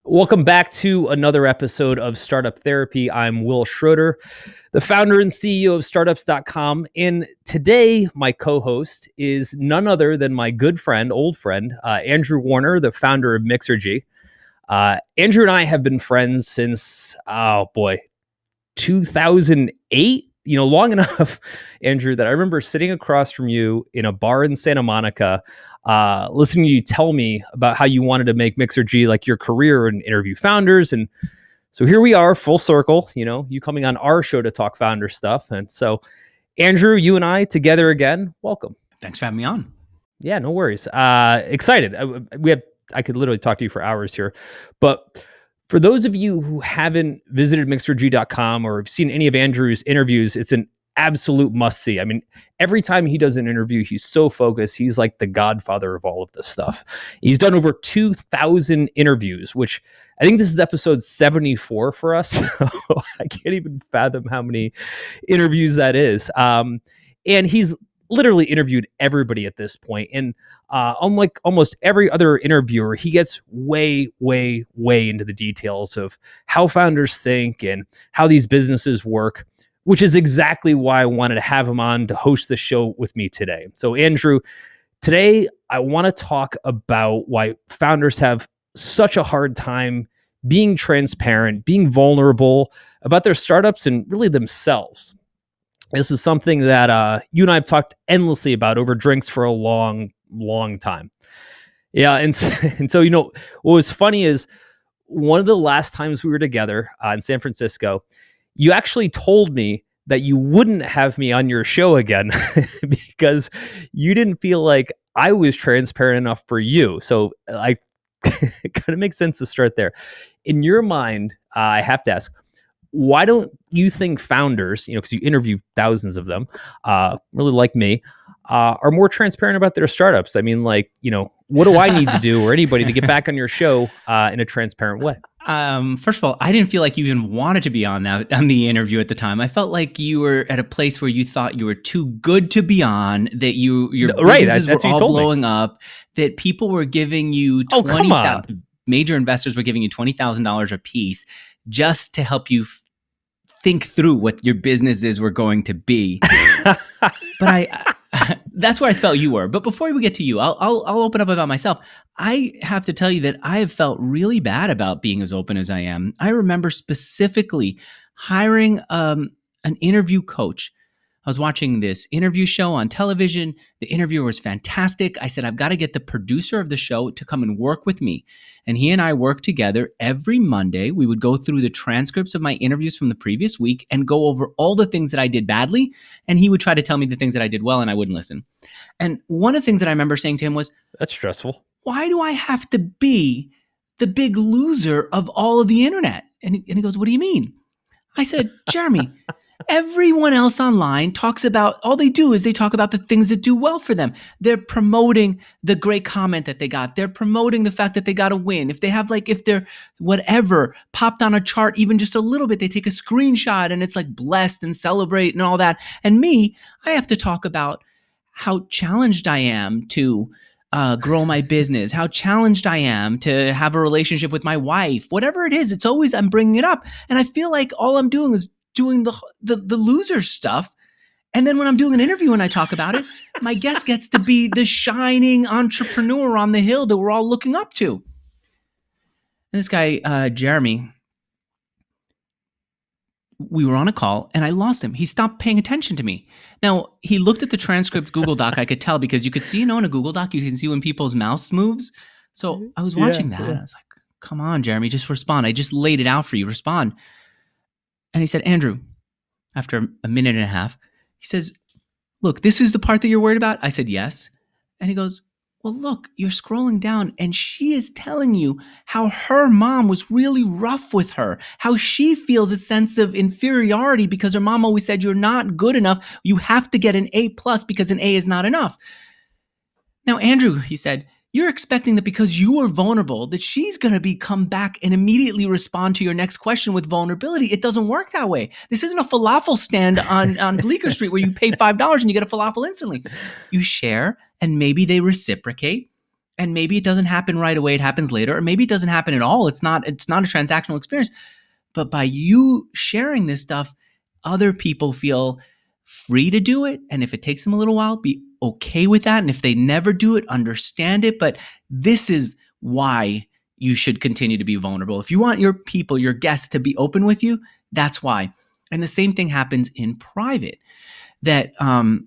Welcome back to another episode of Startup Therapy. I'm Will Schroeder, the founder and CEO of startups.com. And today, my co host is none other than my good friend, old friend, Andrew Warner, the founder of Mixergy. Andrew and I have been friends since, 2008. Long enough, Andrew, that I remember sitting across from you in a bar in Santa Monica, listening to you tell me about how you wanted to make Mixergy like your career and interview founders. And so here we are, full circle, you coming on our show to talk founder stuff. And so, Andrew, you and I together again, welcome. Thanks for having me on. Yeah, no worries. Excited. I could literally talk to you for hours here, but for those of you who haven't visited mixergy.com or have seen any of Andrew's interviews, it's an absolute must see. I mean, every time he does an interview, he's so focused. He's like the godfather of all of this stuff. He's done over 2,000 interviews, which I think this is episode 74 for us. I can't even fathom how many interviews that is. And he's literally interviewed everybody at this point. And unlike almost every other interviewer, he gets way, way, way into the details of how founders think and how these businesses work, which is exactly why I wanted to have him on to host the show with me today. So, Andrew, today I want to talk about why founders have such a hard time being transparent, being vulnerable about their startups and really themselves. This is something that you and I have talked endlessly about over drinks for a long, long time. Yeah, and so what was funny is one of the last times we were together in San Francisco, you actually told me that you wouldn't have me on your show again because you didn't feel like I was transparent enough for you. So it kind of makes sense to start there. In your mind, I have to ask, why don't you think founders, because you interview thousands of them, really like me, are more transparent about their startups? I mean, what do I need to do or anybody to get back on your show in a transparent way? First of all, I didn't feel like you even wanted to be on the interview at the time. I felt like you were at a place where you thought you were too good to be on, that your businesses were all blowing up, that people were giving you major investors were giving you $20,000 a piece just to help you think through what your businesses were going to be. But that's where I felt you were. But before we get to you, I'll open up about myself. I have to tell you that I have felt really bad about being as open as I am. I remember specifically hiring an interview coach. I was watching this interview show on television. The interviewer was fantastic. I said, I've got to get the producer of the show to come and work with me. And he and I worked together every Monday. We would go through the transcripts of my interviews from the previous week and go over all the things that I did badly. And he would try to tell me the things that I did well, and I wouldn't listen. And one of the things that I remember saying to him was, that's stressful. Why do I have to be the big loser of all of the internet? And he goes, what do you mean? I said, Jeremy, everyone else online talks about, all they do is they talk about the things that do well for them. They're promoting the great comment that they got. They're promoting the fact that they got a win. If they have if they're whatever popped on a chart, even just a little bit, they take a screenshot and it's like blessed and celebrate and all that. And me, I have to talk about how challenged I am to grow my business, how challenged I am to have a relationship with my wife, whatever it is, it's always, I'm bringing it up. And I feel like all I'm doing is doing the loser stuff. And then when I'm doing an interview and I talk about it, my guest gets to be the shining entrepreneur on the hill that we're all looking up to. And this guy, Jeremy, we were on a call and I lost him. He stopped paying attention to me. Now, he looked at the transcript Google Doc. I could tell because you could see, in a Google Doc, you can see when people's mouth moves. So I was watching that. Yeah. I was like, come on, Jeremy, just respond. I just laid it out for you. Respond. And he said, Andrew, after a minute and a half, he says, look, this is the part that you're worried about? I said, yes. And he goes, well, look, you're scrolling down and she is telling you how her mom was really rough with her, how she feels a sense of inferiority because her mom always said, you're not good enough. You have to get an A+ because an A is not enough. Now, Andrew, he said, you're expecting that because you are vulnerable, that she's going to come back and immediately respond to your next question with vulnerability. It doesn't work that way. This isn't a falafel stand on Bleecker Street where you pay $5 and you get a falafel instantly. You share and maybe they reciprocate. And maybe it doesn't happen right away. It happens later, or maybe it doesn't happen at all. It's not a transactional experience. But by you sharing this stuff, other people feel free to do it. And if it takes them a little while, be okay with that. And if they never do it, understand it. But this is why you should continue to be vulnerable. If you want your people, your guests to be open with you, that's why. And the same thing happens in private. That all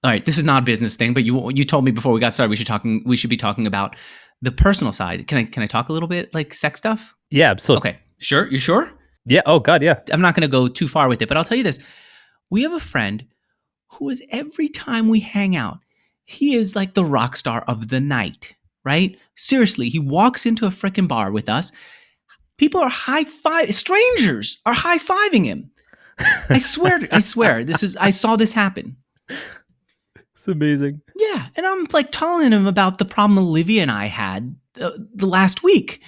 right, this is not a business thing, but you told me before we got started we should be talking about the personal side. Can I talk a little bit like sex stuff? Yeah, absolutely. Okay, sure. You sure? Yeah. Oh God, yeah. I'm not going to go too far with it, but I'll tell you this: we have a friend who is every time we hang out, he is like the rock star of the night, right? Seriously, he walks into a freaking bar with us. People are strangers are high-fiving him. I swear, I saw this happen. It's amazing. Yeah, and I'm like telling him about the problem Olivia and I had the last week.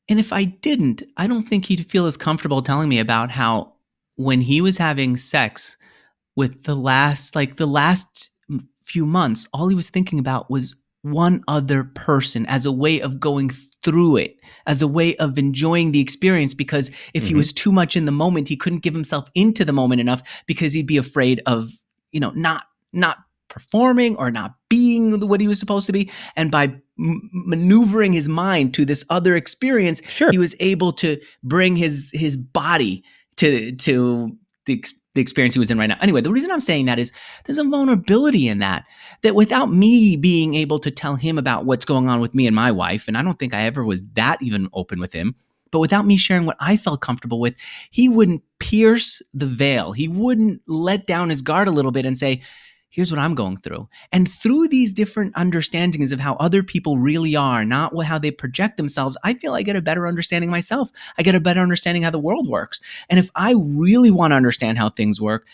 And if I didn't, I don't think he'd feel as comfortable telling me about how when he was having sex with the last few months, all he was thinking about was one other person as a way of going through it, as a way of enjoying the experience, because if he was too much in the moment, he couldn't give himself into the moment enough because he'd be afraid of, not performing or not being what he was supposed to be. And by maneuvering his mind to this other experience, sure, he was able to bring his body to the experience he was in right now. Anyway, the reason I'm saying that is there's a vulnerability in that without me being able to tell him about what's going on with me and my wife, and I don't think I ever was that even open with him, but without me sharing what I felt comfortable with, he wouldn't pierce the veil. He wouldn't let down his guard a little bit and say, here's what I'm going through. And through these different understandings of how other people really are, not how they project themselves, I feel I get a better understanding myself. I get a better understanding how the world works. And if I really want to understand how things work,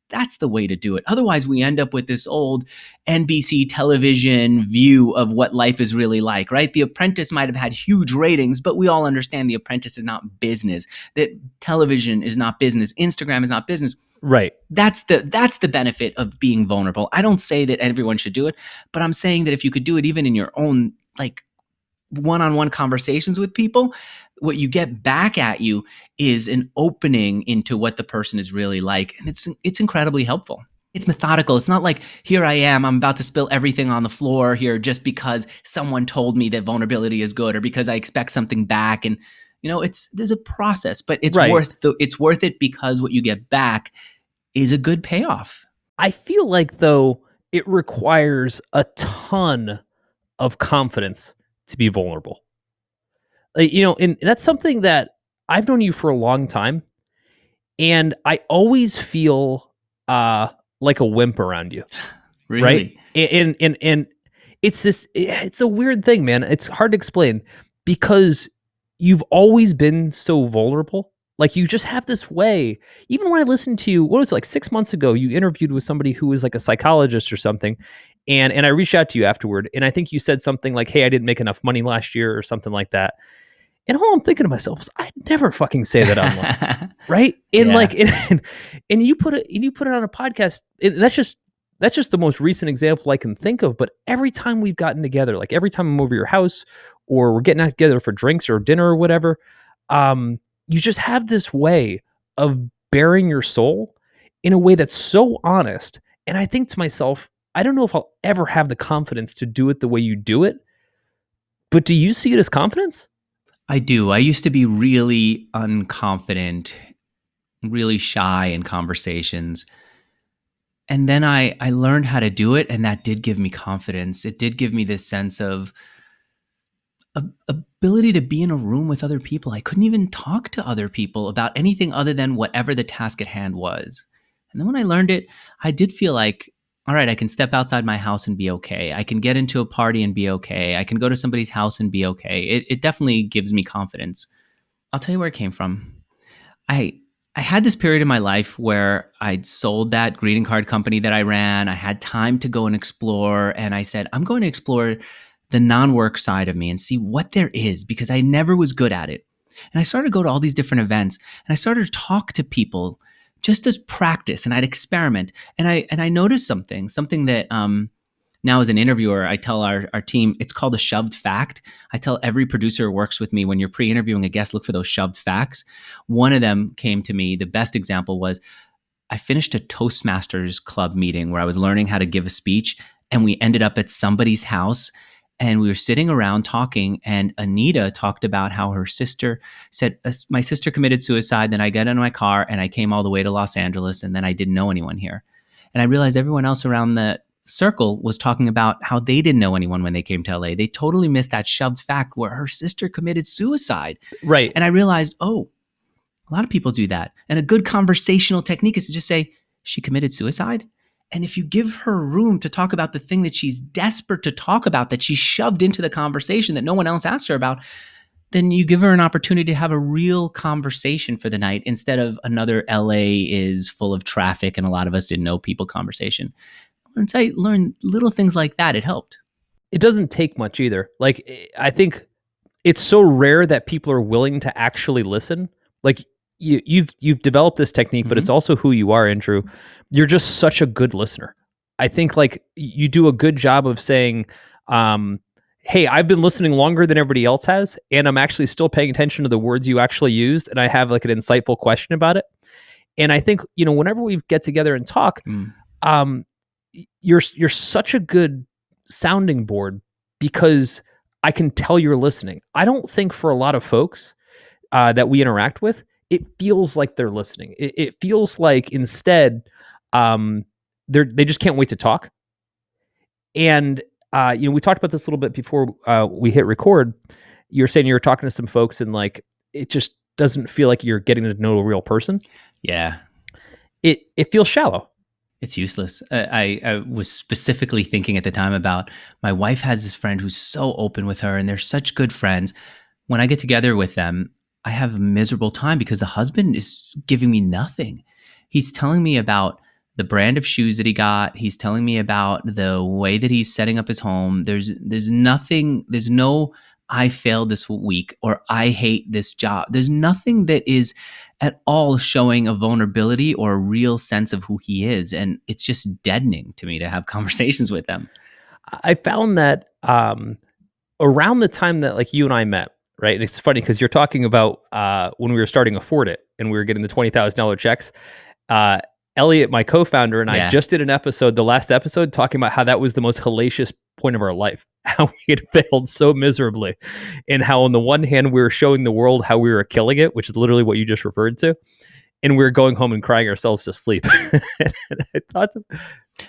that's the way to do it. Otherwise, we end up with this old NBC television view of what life is really like, right? The Apprentice might have had huge ratings, but we all understand The Apprentice is not business, that television is not business, Instagram is not business. Right. That's the benefit of being vulnerable. I don't say that everyone should do it, but I'm saying that if you could do it even in your own one-on-one conversations with people, what you get back at you is an opening into what the person is really like. And it's incredibly helpful. It's methodical. It's not like, here I am, I'm about to spill everything on the floor here just because someone told me that vulnerability is good or because I expect something back. And there's a process, but it's worth it because what you get back is a good payoff. I feel like, though, it requires a ton of confidence to be vulnerable. And that's something that I've known you for a long time, and I always feel like a wimp around you. Really? Right? And it's a weird thing, man. It's hard to explain because you've always been so vulnerable. Like, you just have this way. Even when I listened to you, what was it, like 6 months ago, you interviewed with somebody who was like a psychologist or something. And I reached out to you afterward, and I think you said something like, hey, I didn't make enough money last year or something like that. And all I'm thinking to myself is, I'd never fucking say that online, right? And and you put it on a podcast. That's just the most recent example I can think of. But every time we've gotten together, like every time I'm over your house or we're getting out together for drinks or dinner or whatever, you just have this way of bearing your soul in a way that's so honest. And I think to myself, I don't know if I'll ever have the confidence to do it the way you do it. But do you see it as confidence? I do. I used to be really unconfident, really shy in conversations. And then I learned how to do it, and that did give me confidence. It did give me this sense of ability to be in a room with other people. I couldn't even talk to other people about anything other than whatever the task at hand was. And then when I learned it, I did feel like, all right, I can step outside my house and be okay. I can get into a party and be okay. I can go to somebody's house and be okay. It definitely gives me confidence. I'll tell you where it came from. I had this period in my life where I'd sold that greeting card company that I ran. I had time to go and explore. And I said, I'm going to explore the non-work side of me and see what there is, because I never was good at it. And I started to go to all these different events, and I started to talk to people just as practice, and I'd experiment. And I noticed something that now as an interviewer, I tell our team, it's called a shoved fact. I tell every producer who works with me, when you're pre-interviewing a guest, look for those shoved facts. One of them came to me. The best example was, I finished a Toastmasters club meeting where I was learning how to give a speech, and we ended up at somebody's house, and we were sitting around talking, and Anita talked about how her sister said, my sister committed suicide, then I got in my car and I came all the way to Los Angeles, and then I didn't know anyone here. And I realized everyone else around the circle was talking about how they didn't know anyone when they came to LA. They totally missed that shoved fact where her sister committed suicide. Right. And I realized, oh, a lot of people do that. And a good conversational technique is to just say, she committed suicide. And if you give her room to talk about the thing that she's desperate to talk about, that she shoved into the conversation that no one else asked her about, then you give her an opportunity to have a real conversation for the night instead of another LA is full of traffic and a lot of us didn't know people conversation. Once I learned little things like that, it helped. It doesn't take much either. Like, I think it's so rare that people are willing to actually listen. Like, you've developed this technique, but it's also who you are, Andrew. You're just such a good listener. I think like you do a good job of saying, hey, I've been listening longer than everybody else has, and I'm actually still paying attention to the words you actually used, and I have like an insightful question about it. And I think, whenever we get together and talk, you're such a good sounding board because I can tell you're listening. I don't think for a lot of folks that we interact with, it feels like they're listening. It feels like instead, they just can't wait to talk. And we talked about this a little bit before we hit record. You're saying you were talking to some folks, and like it just doesn't feel like you're getting to know a real person. Yeah, it feels shallow. It's useless. I was specifically thinking at the time about my wife has this friend who's so open with her, and they're such good friends. When I get together with them, I have a miserable time because the husband is giving me nothing. He's telling me about the brand of shoes that he got. He's telling me about the way that he's setting up his home. There's nothing, there's no, I failed this week or I hate this job. There's nothing that is at all showing a vulnerability or a real sense of who he is. And it's just deadening to me to have conversations with them. I found that around the time that like you and I met, right? And it's funny because you're talking about when we were starting Afford It and we were getting the $20,000 checks. Elliot, my co-founder, and I just did an episode, the last episode, talking about how that was the most hellacious point of our life, how we had failed so miserably, and how on the one hand, we were showing the world how we were killing it, which is literally what you just referred to, and we were going home and crying ourselves to sleep. I thought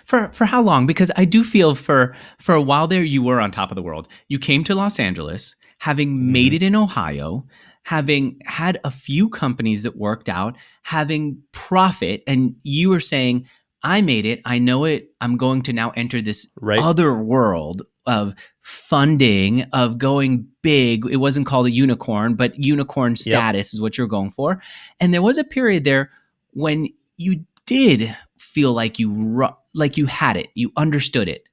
for how long? Because I do feel for a while there, you were on top of the world. You came to Los Angeles, having made it in Ohio, having had a few companies that worked out, having profit, and you were saying, I made it, I know it, I'm going to now enter this other world of funding, of going big. It wasn't called a unicorn, but unicorn status is what you're going for. And there was a period there when you did feel like you had it, you understood it.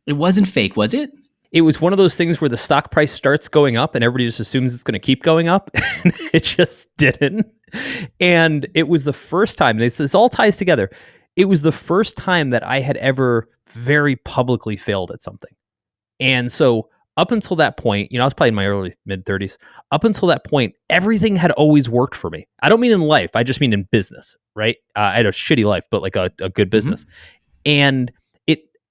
It wasn't fake, was it? It was one of those things where the stock price starts going up and everybody just assumes it's going to keep going up. And it just didn't. And it was the first time, and this all ties together. It was the first time that I had ever very publicly failed at something. And so up until that point, I was probably in my early mid 30s. Up until that point, everything had always worked for me. I don't mean in life. I just mean in business, right? I had a shitty life, but like a good business. And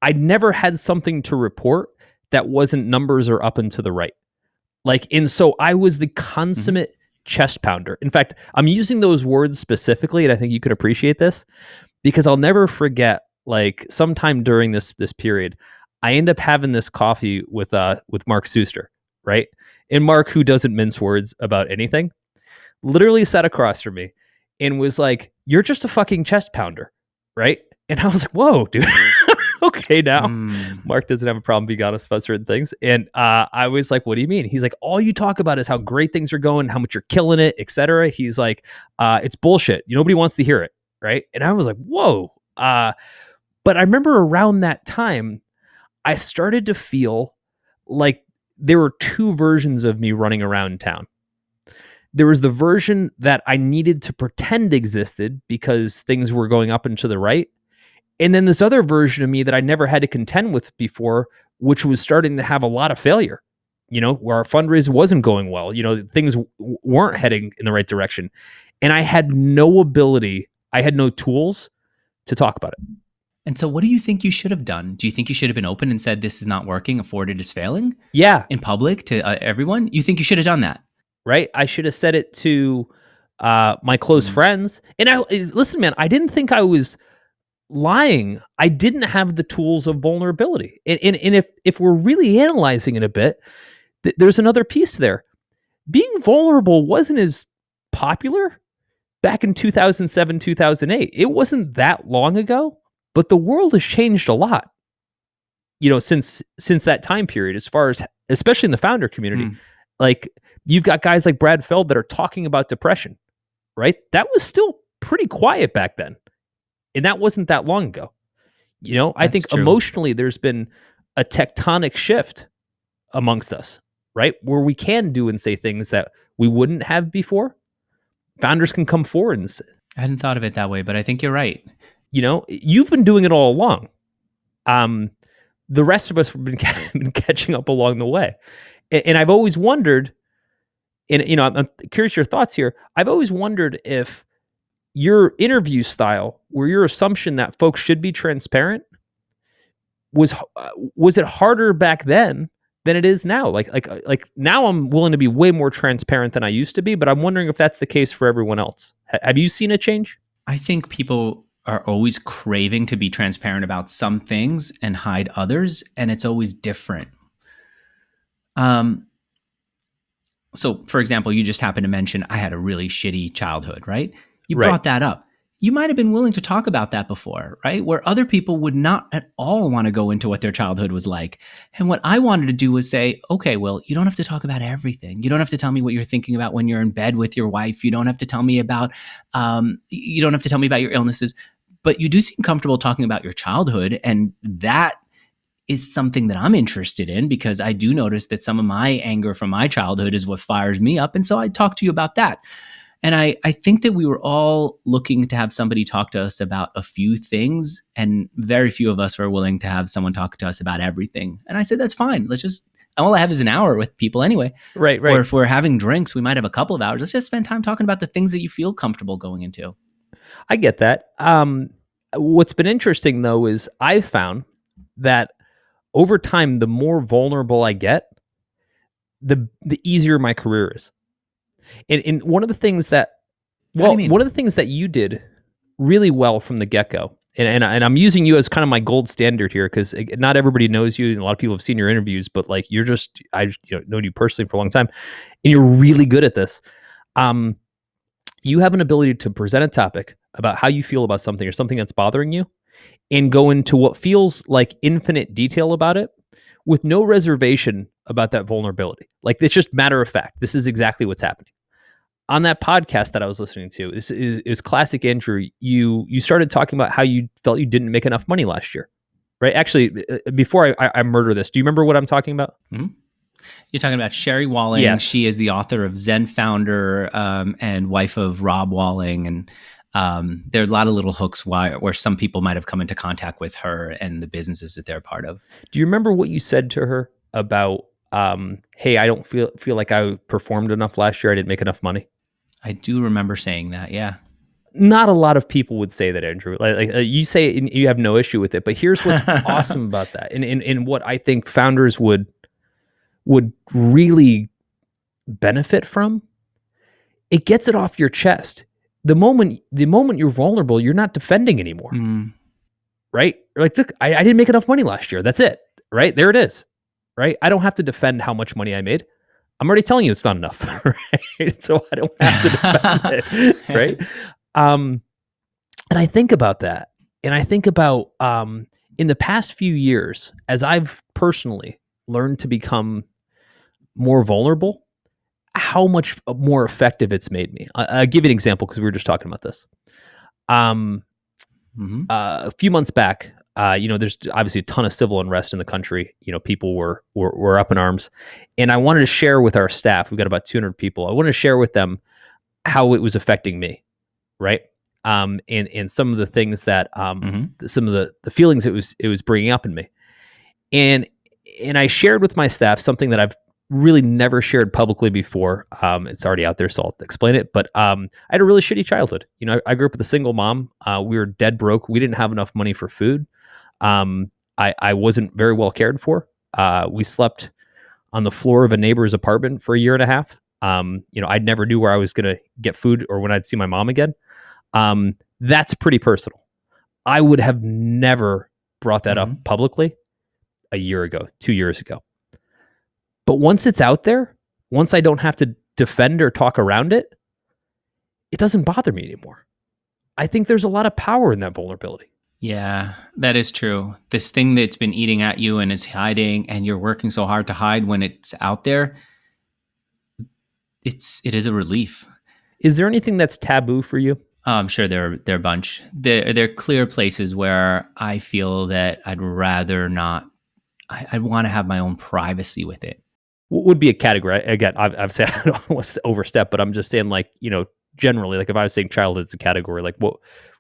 I'd never had something to report that wasn't numbers or up and to the right. And so I was the consummate chest pounder. In fact, I'm using those words specifically, and I think you could appreciate this, because I'll never forget, like sometime during this period, I end up having this coffee with Mark Suster, right? And Mark, who doesn't mince words about anything, literally sat across from me and was like, "You're just a fucking chest pounder," right? And I was like, "Whoa, dude." Okay, now Mark doesn't have a problem being honest about certain things. And I was like, what do you mean? He's like, all you talk about is how great things are going, how much you're killing it, etc. He's like, it's bullshit. Nobody wants to hear it, right? And I was like, whoa. But I remember around that time, I started to feel like there were two versions of me running around town. There was the version that I needed to pretend existed because things were going up and to the right. And then this other version of me that I never had to contend with before, which was starting to have a lot of failure, where our fundraiser wasn't going well, things weren't heading in the right direction. And I had no ability, I had no tools to talk about it. And so what do you think you should have done? Do you think you should have been open and said, this is not working, Afforded is failing? Yeah. In public to everyone? You think you should have done that? Right? I should have said it to my close friends. And listen, man, I didn't think I was lying. I didn't have the tools of vulnerability. And if we're really analyzing it a bit, there's another piece there. Being vulnerable wasn't as popular back in 2007, 2008. It wasn't that long ago, but the world has changed a lot, since that time period, as far as, especially in the founder community. Like, you've got guys like Brad Feld that are talking about depression, right? That was still pretty quiet back then. And that wasn't that long ago. I think true. Emotionally, there's been a tectonic shift amongst us, right? Where we can do and say things that we wouldn't have before. Founders can come forward and say, I hadn't thought of it that way, but I think you're right. You've been doing it all along. The rest of us have been catching up along the way. And I've always wondered, and I'm curious your thoughts here. I've always wondered if your interview style, where your assumption that folks should be transparent, was it harder back then than it is now? Like now I'm willing to be way more transparent than I used to be, but I'm wondering if that's the case for everyone else. Have you seen a change? I think people are always craving to be transparent about some things and hide others, and it's always different. So for example, you just happened to mention I had a really shitty childhood, right? You brought that up. You might have been willing to talk about that before, right? Where other people would not at all want to go into what their childhood was like. And what I wanted to do was say, okay, well, you don't have to talk about everything. You don't have to tell me what you're thinking about when you're in bed with your wife. You don't have to tell me about, you don't have to tell me about your illnesses, but you do seem comfortable talking about your childhood. And that is something that I'm interested in, because I do notice that some of my anger from my childhood is what fires me up. And so I talk to you about that. And I think that we were all looking to have somebody talk to us about a few things, and very few of us were willing to have someone talk to us about everything. And I said, that's fine. All I have is an hour with people anyway. Right. Or if we're having drinks, we might have a couple of hours. Let's just spend time talking about the things that you feel comfortable going into. I get that. What's been interesting, though, is I've found that over time, the more vulnerable I get, the easier my career is. And one of the things that, one of the things that you did really well from the get-go, and I'm using you as kind of my gold standard here, because not everybody knows you, and a lot of people have seen your interviews, but like I know you personally for a long time, and you're really good at this. You have an ability to present a topic about how you feel about something or something that's bothering you, and go into what feels like infinite detail about it with no reservation about that vulnerability. Like, it's just matter of fact. This is exactly what's happening. On that podcast that I was listening to, is classic Andrew. You started talking about how you felt you didn't make enough money last year, right? Actually, before I murder this, do you remember what I'm talking about? Mm-hmm. You're talking about Sherry Walling. Yes. She is the author of Zen Founder and wife of Rob Walling. And there are a lot of little hooks where some people might have come into contact with her and the businesses that they're part of. Do you remember what you said to her about, hey, I don't feel like I performed enough last year. I didn't make enough money. I do remember saying that. Yeah. Not a lot of people would say that, Andrew. Like you say it and you have no issue with it, but here's what's awesome about that. And what I think founders would really benefit from. It gets it off your chest. The moment you're vulnerable, you're not defending anymore. Right? You're like, look, I didn't make enough money last year. That's it. Right? There it is. Right? I don't have to defend how much money I made. I'm already telling you it's not enough. Right? So I don't have to defend it. Right? And I think about that. And I think about in the past few years, as I've personally learned to become more vulnerable, how much more effective it's made me. I'll give you an example, because we were just talking about this. A few months back, there's obviously a ton of civil unrest in the country. People were up in arms, and I wanted to share with our staff. We've got about 200 people. I wanted to share with them how it was affecting me. Right? and some of the things that some of the feelings it was bringing up in me, and I shared with my staff something that I've really never shared publicly before. It's already out there, so I'll explain it. But I had a really shitty childhood. I grew up with a single mom. We were dead broke. We didn't have enough money for food. I wasn't very well cared for. We slept on the floor of a neighbor's apartment for a year and a half. I never knew where I was going to get food or when I'd see my mom again. That's pretty personal. I would have never brought that up publicly a year ago, 2 years ago. But once it's out there, once I don't have to defend or talk around it, it doesn't bother me anymore. I think there's a lot of power in that vulnerability. Yeah, that is true. This thing that's been eating at you and is hiding, and you're working so hard to hide when it's out there, it is a relief. Is there anything that's taboo for you? I'm sure there are a bunch. There are clear places where I feel that I'd rather not. I'd want to have my own privacy with it. What would be a category? Again, I've said I don't want to overstep, but I'm just saying, like, generally, like if I was saying childhood's a category, like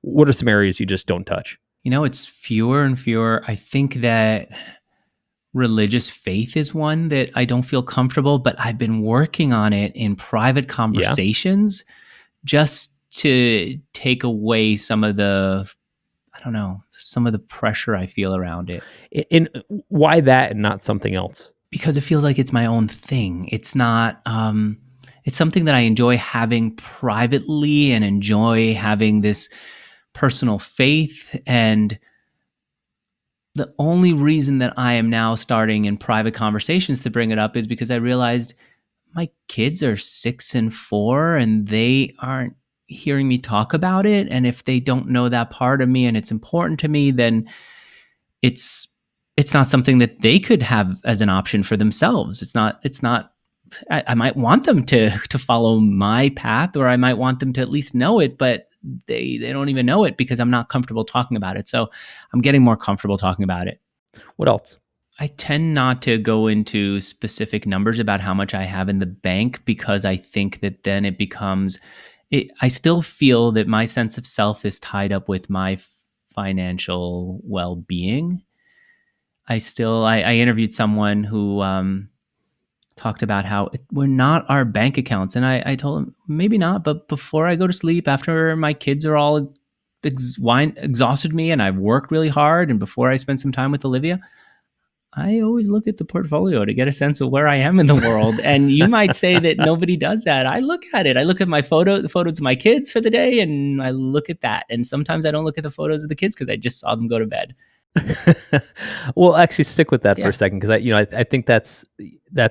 what are some areas you just don't touch? It's fewer and fewer. I think that religious faith is one that I don't feel comfortable, but I've been working on it in private conversations just to take away some of the, some of the pressure I feel around it. And why that and not something else? Because it feels like it's my own thing. It's not, it's something that I enjoy having privately and enjoy having this personal faith. And the only reason that I am now starting in private conversations to bring it up is because I realized my kids are 6 and 4 and they aren't hearing me talk about it. And if they don't know that part of me and it's important to me, then it's not something that they could have as an option for themselves. It's not, I might want them to follow my path, or I might want them to at least know it, but they don't even know it because I'm not comfortable talking about it. So I'm getting more comfortable talking about it. What else? I tend not to go into specific numbers about how much I have in the bank because I think that then it becomes, I still feel that my sense of self is tied up with my financial well-being. I interviewed someone who talked about how we're not our bank accounts. And I told him, maybe not, but before I go to sleep, after my kids are all exhausted me and I've worked really hard, and before I spend some time with Olivia, I always look at the portfolio to get a sense of where I am in the world. And you might say that nobody does that. I look at it. I look at the photos of my kids for the day, and I look at that. And sometimes I don't look at the photos of the kids because I just saw them go to bed. Well, actually stick with that for a second, because I think that's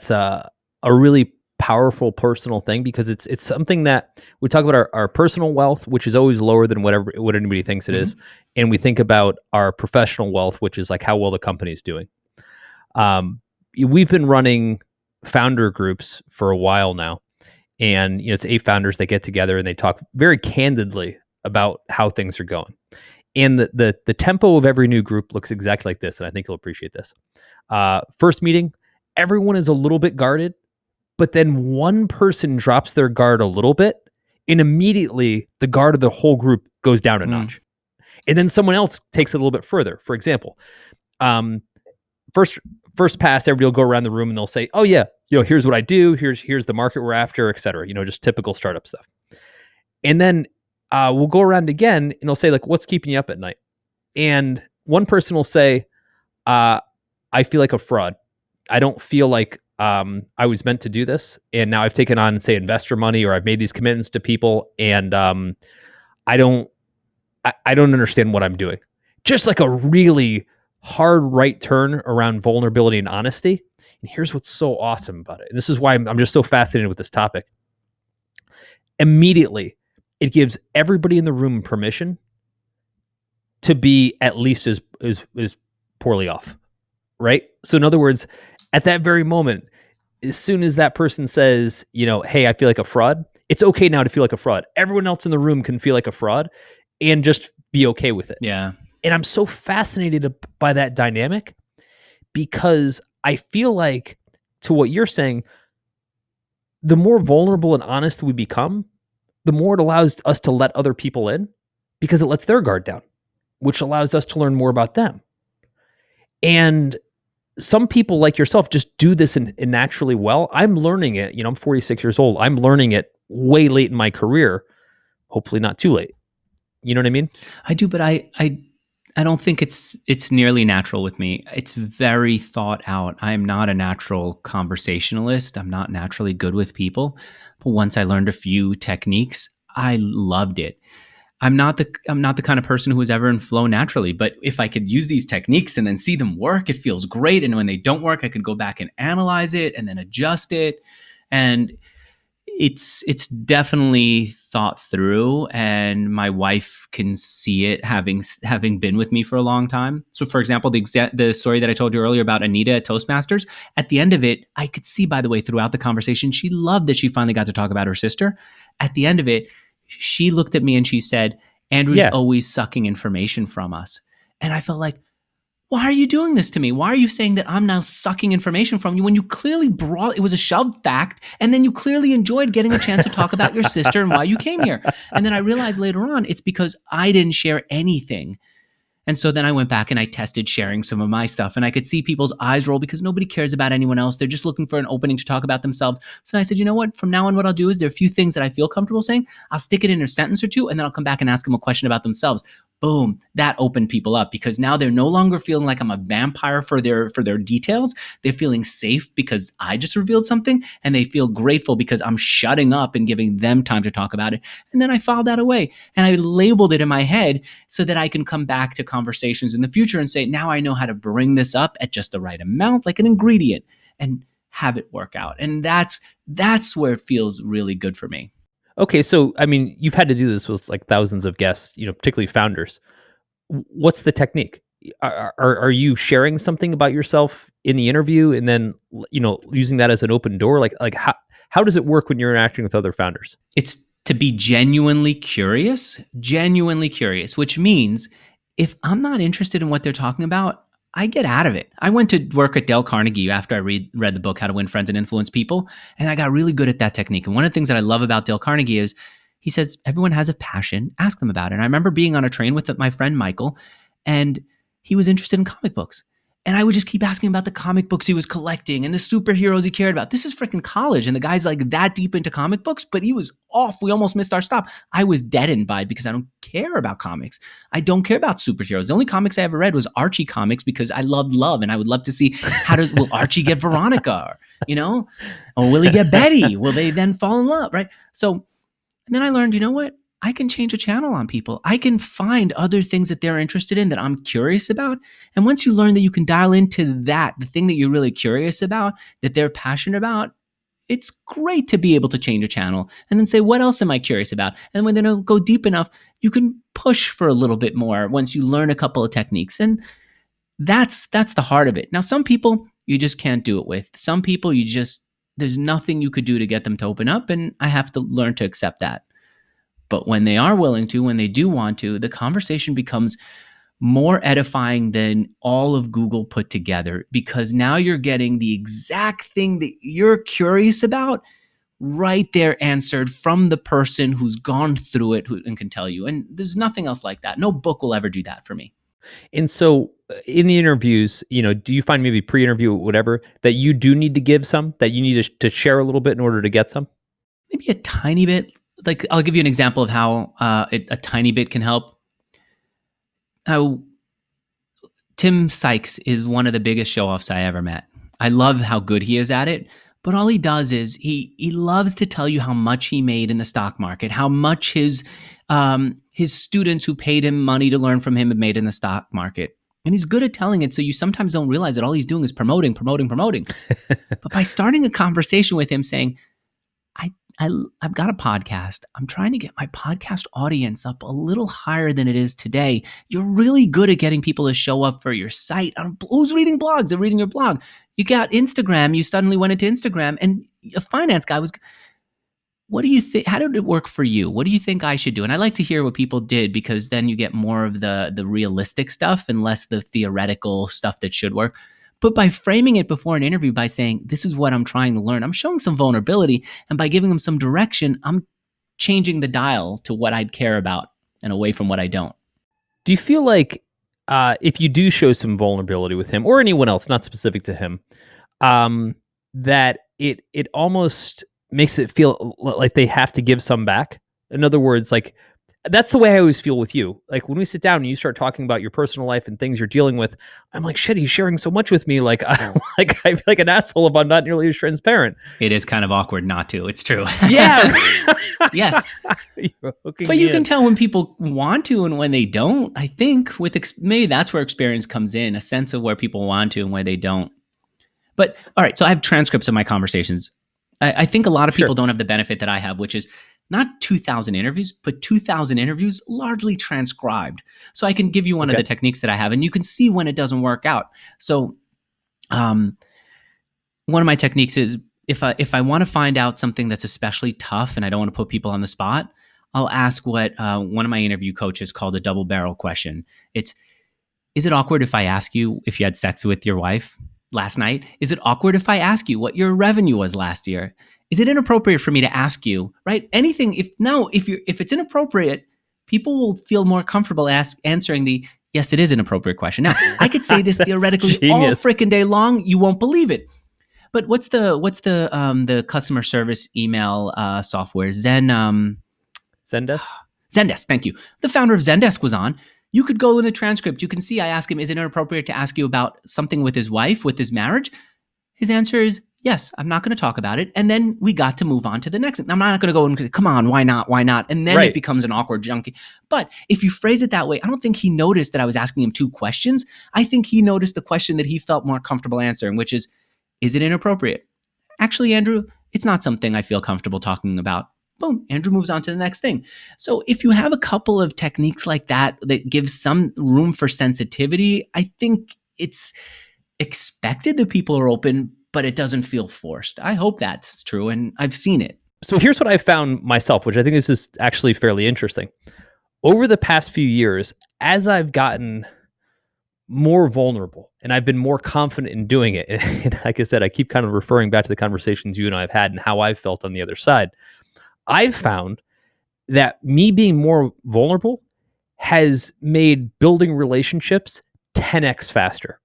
a really powerful personal thing, because it's something that we talk about our personal wealth, which is always lower than what anybody thinks it is, and we think about our professional wealth, which is like how well the company's doing. We've been running founder groups for a while now, and it's 8 founders that get together and they talk very candidly about how things are going. And the tempo of every new group looks exactly like this, and I think you'll appreciate this. First meeting, everyone is a little bit guarded, but then one person drops their guard a little bit, and immediately the guard of the whole group goes down a notch. And then someone else takes it a little bit further. For example, first pass, everybody will go around the room and they'll say, "Oh yeah, here's what I do. Here's the market we're after, et cetera." Just typical startup stuff. And then we'll go around again and they'll say, like, "What's keeping you up at night?" And one person will say, "I feel like a fraud. I don't feel like I was meant to do this, and now I've taken on, say, investor money, or I've made these commitments to people, and I don't understand what I'm doing." Just like a really hard right turn around vulnerability and honesty. And here's what's so awesome about it. And this is why I'm just so fascinated with this topic. Immediately, it gives everybody in the room permission to be at least as poorly off, right? So in other words, at that very moment, as soon as that person says, "Hey, I feel like a fraud," it's okay now to feel like a fraud. Everyone else in the room can feel like a fraud and just be okay with it. Yeah. And I'm so fascinated by that dynamic, because I feel like, to what you're saying, the more vulnerable and honest we become, the more it allows us to let other people in. because it lets their guard down, which allows us to learn more about them. And some people like yourself just do this in naturally well. I'm learning it. I'm 46 years old. I'm learning it way late in my career. Hopefully not too late. You know what I mean? I do, but I don't think it's nearly natural with me. It's very thought out. I am not a natural conversationalist. I'm not naturally good with people. But once I learned a few techniques, I loved it. I'm not the kind of person who was ever in flow naturally, but if I could use these techniques and then see them work, it feels great. And when they don't work, I could go back and analyze it and then adjust it. And it's definitely thought through, and my wife can see it having been with me for a long time. So for example, the story that I told you earlier about Anita at Toastmasters, at the end of it, I could see, by the way, throughout the conversation, she loved that she finally got to talk about her sister. At the end of it, she looked at me and she said, Andrew's always sucking information from us. And I felt like, why are you doing this to me? Why are you saying that I'm now sucking information from you when you clearly it was a shoved fact, and then you clearly enjoyed getting a chance to talk about your sister and why you came here? And then I realized later on, it's because I didn't share anything. And so then I went back and I tested sharing some of my stuff, and I could see people's eyes roll because nobody cares about anyone else. They're just looking for an opening to talk about themselves. So I said, you know what? From now on, what I'll do is there are a few things that I feel comfortable saying. I'll stick it in a sentence or two, and then I'll come back and ask them a question about themselves. Boom, that opened people up because now they're no longer feeling like I'm a vampire for their details. They're feeling safe because I just revealed something, and they feel grateful because I'm shutting up and giving them time to talk about it. And then I filed that away and I labeled it in my head so that I can come back to conversations in the future and say, now I know how to bring this up at just the right amount, like an ingredient, and have it work out. And that's where it feels really good for me. Okay, so I mean, you've had to do this with like thousands of guests, particularly founders. What's the technique? Are you sharing something about yourself in the interview and then using that as an open door? Like how does it work when you're interacting with other founders? It's to be genuinely curious, which means if I'm not interested in what they're talking about, I get out of it. I went to work at Dale Carnegie after I read the book, How to Win Friends and Influence People, and I got really good at that technique. And one of the things that I love about Dale Carnegie is he says, everyone has a passion, ask them about it. And I remember being on a train with my friend Michael, and he was interested in comic books. And I would just keep asking about the comic books he was collecting and the superheroes he cared about. This is freaking college, and the guy's like that deep into comic books, but he was off. We almost missed our stop. I was deadened by it because I don't care about comics. I don't care about superheroes. The only comics I ever read was Archie comics because I loved love, and I would love to see will Archie get Veronica, or will he get Betty? Will they then fall in love, right? So, and then I learned, you know what? I can change a channel on people. I can find other things that they're interested in that I'm curious about. And once you learn that you can dial into that, the thing that you're really curious about, that they're passionate about, it's great to be able to change a channel and then say, what else am I curious about? And when they don't go deep enough, you can push for a little bit more once you learn a couple of techniques. And that's the heart of it. Now, some people you just can't do it with. Some people there's nothing you could do to get them to open up, and I have to learn to accept that. But when they are willing to, when they do want to, the conversation becomes more edifying than all of Google put together, because now you're getting the exact thing that you're curious about right there answered from the person who's gone through it and can tell you. And there's nothing else like that. No book will ever do that for me. And so in the interviews, do you find maybe pre-interview, whatever, that you do need to give some, that you need to share a little bit in order to get some? Maybe a tiny bit. Like, I'll give you an example of how a tiny bit can help. Tim Sykes is one of the biggest show-offs I ever met. I love how good he is at it, but all he does is he loves to tell you how much he made in the stock market, how much his students who paid him money to learn from him have made in the stock market. And he's good at telling it, so you sometimes don't realize that all he's doing is promoting. But by starting a conversation with him saying, I've got a podcast. I'm trying to get my podcast audience up a little higher than it is today. You're really good at getting people to show up for your site. Who's reading blogs? They're reading your blog. You got Instagram. You suddenly went into Instagram, and a finance guy was, what do you think? How did it work for you? What do you think I should do? And I like to hear what people did, because then you get more of the realistic stuff and less the theoretical stuff that should work. But by framing it before an interview by saying, this is what I'm trying to learn, I'm showing some vulnerability. And by giving them some direction, I'm changing the dial to what I'd care about. and away from what I don't. Do you feel like if you do show some vulnerability with him or anyone else, not specific to him, that it almost makes it feel like they have to give some back? In other words, like that's the way I always feel with you. Like when we sit down and you start talking about your personal life and things you're dealing with, I'm like, shit, he's sharing so much with me. Like, like I feel like an asshole if I'm not nearly as transparent. It is kind of awkward not to. It's true. Yeah. Yes. But you can tell when people want to and when they don't. I think with maybe that's where experience comes in, a sense of where people want to and where they don't. But all right, so I have transcripts of my conversations. I think a lot of people don't have the benefit that I have, which is not 2,000 interviews, but 2,000 interviews largely transcribed. So I can give you one of the techniques that I have, and you can see when it doesn't work out. So one of my techniques is if I want to find out something that's especially tough and I don't want to put people on the spot, I'll ask what one of my interview coaches called a double barrel question. Is it awkward if I ask you if you had sex with your wife last night? Is it awkward if I ask you what your revenue was last year? Is it inappropriate for me to ask you, right? Anything, if it's inappropriate, people will feel more comfortable answering the, yes, it is an appropriate question. Now, I could say this theoretically all freaking day long. You won't believe it. But what's the customer service email software? Zendesk? Zendesk, thank you. The founder of Zendesk was on. You could go in the transcript. You can see I ask him, is it inappropriate to ask you about something with his wife, with his marriage? His answer is, yes, I'm not going to talk about it. And then we got to move on to the next. I'm not going to go and say, come on, why not? Why not? And then it becomes an awkward junkie. But if you phrase it that way, I don't think he noticed that I was asking him two questions. I think he noticed the question that he felt more comfortable answering, which is it inappropriate? Actually, Andrew, it's not something I feel comfortable talking about. Boom, Andrew moves on to the next thing. So if you have a couple of techniques like that give some room for sensitivity, I think it's expected that people are open, but it doesn't feel forced. I hope that's true, and I've seen it. So here's what I found myself, which I think this is actually fairly interesting. Over the past few years, as I've gotten more vulnerable and I've been more confident in doing it, and like I said, I keep kind of referring back to the conversations you and I have had and how I've felt on the other side, I've found that me being more vulnerable has made building relationships 10x faster.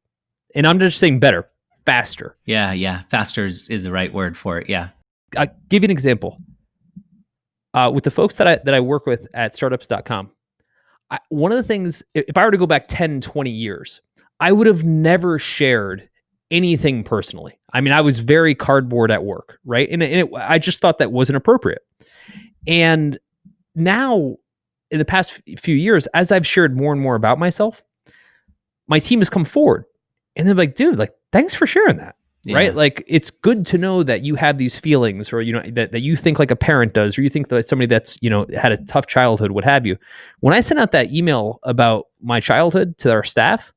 And I'm just saying better, faster. Yeah. Faster is the right word for it. Yeah. I'll give you an example. With the folks that I work with at startups.com, one of the things, if I were to go back 10, 20 years, I would have never shared anything personally. I mean, I was very cardboard at work, right? And I just thought that wasn't appropriate. And now, in the past few years, as I've shared more and more about myself, my team has come forward. And they're like, dude, like, thanks for sharing that. Yeah. Right? Like, it's good to know that you have these feelings, or, that you think like a parent does, or you think that somebody that's, had a tough childhood, what have you. When I sent out that email about my childhood to our staff,